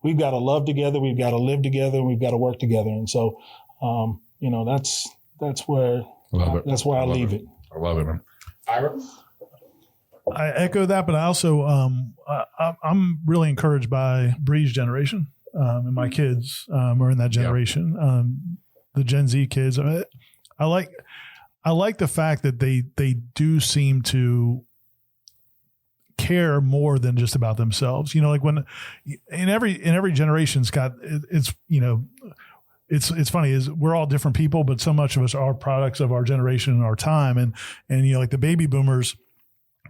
to love together, we've got to live together, and we've got to work together. And so, that's where I leave it. I love it, man. Ira? I echo that, but I also I'm really encouraged by Bree's generation and my kids are in that generation. The Gen Z kids. I like the fact that they do seem to care more than just about themselves. Like when in every generation's got it's It's funny is we're all different people, but so much of us are products of our generation and our time. And like the baby boomers,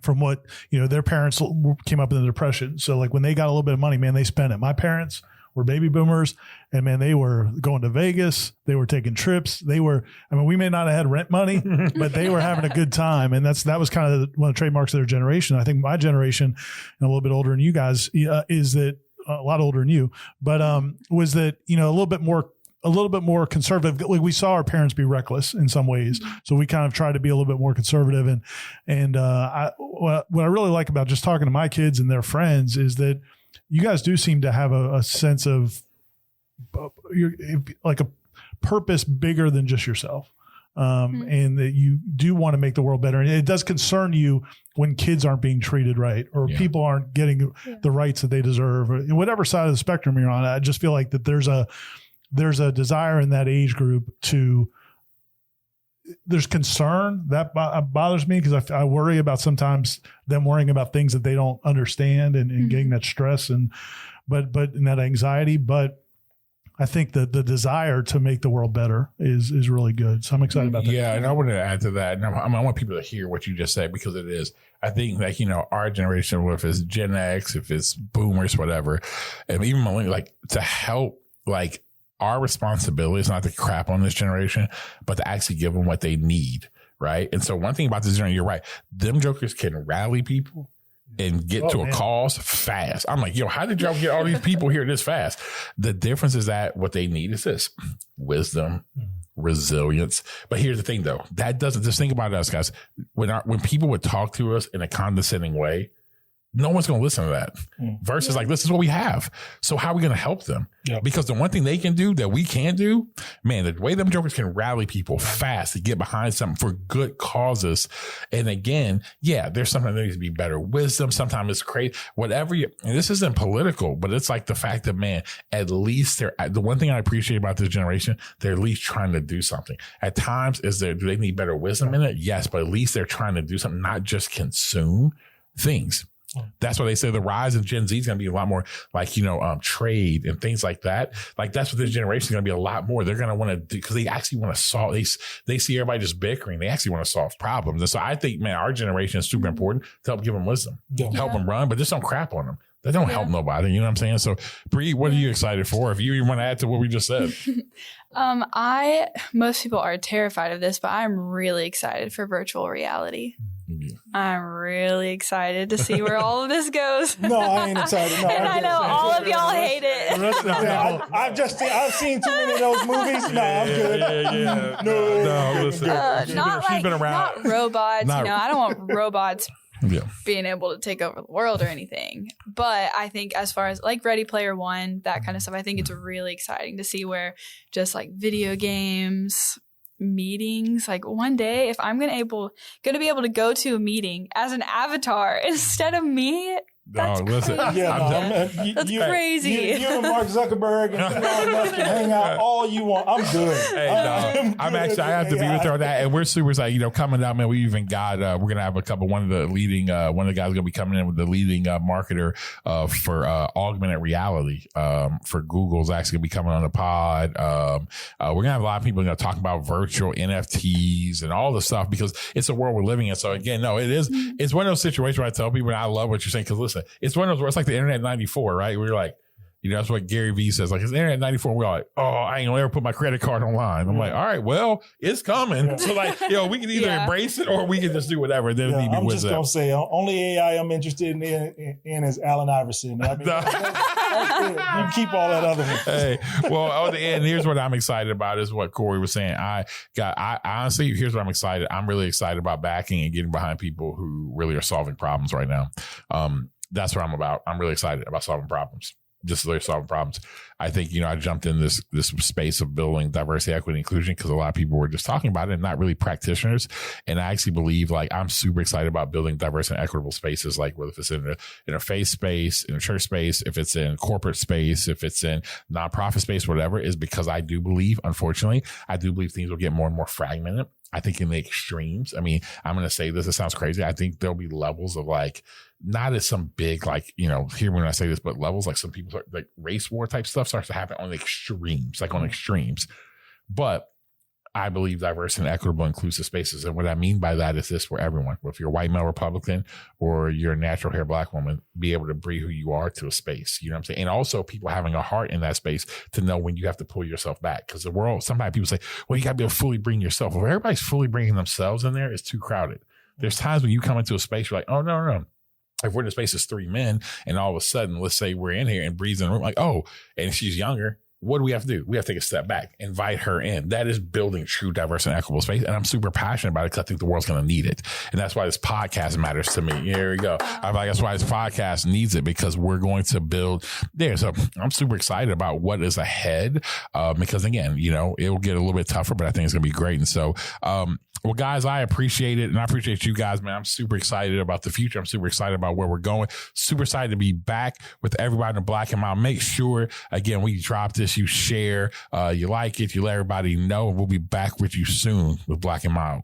from what, their parents came up in the Depression. So like when they got a little bit of money, man, they spent it. My parents were baby boomers and man, they were going to Vegas. They were taking trips. We may not have had rent money, but they were having a good time. And that was kind of one of the trademarks of their generation. I think my generation, and a little bit older than you guys, is that a lot older than you, but was that, a little bit more conservative. Like we saw our parents be reckless in some ways. So we kind of tried to be a little bit more conservative. And what I really like about just talking to my kids and their friends is that, you guys do seem to have a sense of like a purpose bigger than just yourself. And that you do want to make the world better. And it does concern you when kids aren't being treated right, or people aren't getting the rights that they deserve, or whatever side of the spectrum you're on. I just feel like that there's a desire in that age group there's concern that bothers me, because I worry about sometimes them worrying about things that they don't understand and getting that stress and that anxiety. But I think that the desire to make the world better is really good. So I'm excited about that. Yeah, and I want to add to that. And I want people to hear what you just said, because it is. I think that, our generation, if it's Gen X, if it's boomers, whatever, and even millennials, like, to help, like, our responsibility is not to crap on this generation, but to actually give them what they need, right? And so one thing about this generation, you're right. Them jokers can rally people and get to a cause fast. I'm like, how did y'all get all these people here this fast? The difference is that what they need is this: wisdom, resilience. But here's the thing, though. That doesn't, just think about us, guys. When people would talk to us in a condescending way, no one's going to listen to that. Versus like, this is what we have. So how are we going to help them? Yep. Because the one thing they can do that we can't do, man, the way them jokers can rally people fast to get behind something for good causes. And again, there's something that needs to be better wisdom. Sometimes it's crazy, whatever and this isn't political, but it's like the fact that, man, at least the one thing I appreciate about this generation, they're at least trying to do something. At times, do they need better wisdom in it? Yes, but at least they're trying to do something, not just consume things. That's why they say the rise of Gen Z is going to be a lot more like, trade and things like that. Like, that's what this generation is going to be a lot more. They're going to want to do, because they actually want to solve, they see everybody just bickering. They actually want to solve problems. And so I think, man, our generation is super important to help give them wisdom, help them run, but just don't crap on them. They don't help nobody. You know what I'm saying? So, Bree, what are you excited for? If you even want to add to what we just said. Most people are terrified of this, but I'm really excited for virtual reality. I'm really excited to see where all of this goes. No, I ain't excited. No, and I know all of y'all hate it. I've seen too many of those movies. No, I'm good. Yeah. No, listen. She's been around. Not robots. I don't want robots being able to take over the world or anything. But I think as far as like Ready Player One, that kind of stuff, I think it's really exciting to see where just like video games, meetings, like one day if I'm gonna be able to go to a meeting as an avatar instead of me, that's crazy. That's crazy. You and Mark Zuckerberg and Elon Musk can hang out all you want. I'm good. I'm actually, I have to be with her on that, and we're super excited. Coming out, man. We even got we're gonna have one of the guys gonna be coming in with the leading marketer for augmented reality for Google's actually gonna be coming on the pod. We're gonna have a lot of people talk about virtual NFTs and all the stuff, because it's a world we're living in. So again, it's one of those situations where I tell people, and I love what you're saying, because listen, it's one of those where it's like the internet 94, right? We're like, that's what Gary Vee says. Like, it's the internet 94. We're like, I ain't gonna ever put my credit card online. I'm like, all right, well, it's coming. Yeah. So like, we can either embrace it or we can just do whatever. Then I'm just gonna say, only AI I'm interested in is Allen Iverson. I mean, you keep all that other one. Hey, well, at the end, here's what I'm excited about is what Corey was saying. I honestly, here's what I'm excited. I'm really excited about backing and getting behind people who really are solving problems right now. That's what I'm about. I'm really excited about solving problems. Just really solving problems. I think, I jumped in this space of building diversity, equity, inclusion because a lot of people were just talking about it and not really practitioners. And I actually believe, like, I'm super excited about building diverse and equitable spaces, like whether if it's in a faith space, in a church space, if it's in corporate space, if it's in nonprofit space, whatever, is because I do believe, unfortunately, things will get more and more fragmented. I think in the extremes. I mean, I'm going to say this, it sounds crazy. I think there'll be levels of like, not as some big, like, hear when I say this, but levels like some people start, like race war type stuff starts to happen on the extremes, But I believe diverse and equitable, inclusive spaces. And what I mean by that is this for everyone. If you're a white male Republican or you're a natural hair Black woman, be able to breathe who you are to a space. You know what I'm saying? And also people having a heart in that space to know when you have to pull yourself back. Because the world, sometimes people say, well, you got to be able to fully bring yourself. Well, if everybody's fully bringing themselves in there, it's too crowded. There's times when you come into a space, you're like, oh, no. If we're in a space of 3 men and all of a sudden, let's say we're in here and Bree's in the room, like, oh, and she's younger. what do we have to do? We have to take a step back, invite her in. That is building true, diverse, and equitable space. And I'm super passionate about it because I think the world's going to need it. And that's why this podcast matters to me. Here we go. I'm like, that's why this podcast needs it, because we're going to build there. So I'm super excited about what is ahead, because again, you know, it will get a little bit tougher, but I think it's going to be great. And so, well, guys, I appreciate it. And I appreciate you guys, man. I'm super excited about the future. I'm super excited about where we're going. Super excited to be back with everybody in the Black and Mild. Make sure, again, when you drop this, you share, you like it, you let everybody know. We'll be back with you soon with Black and Mild.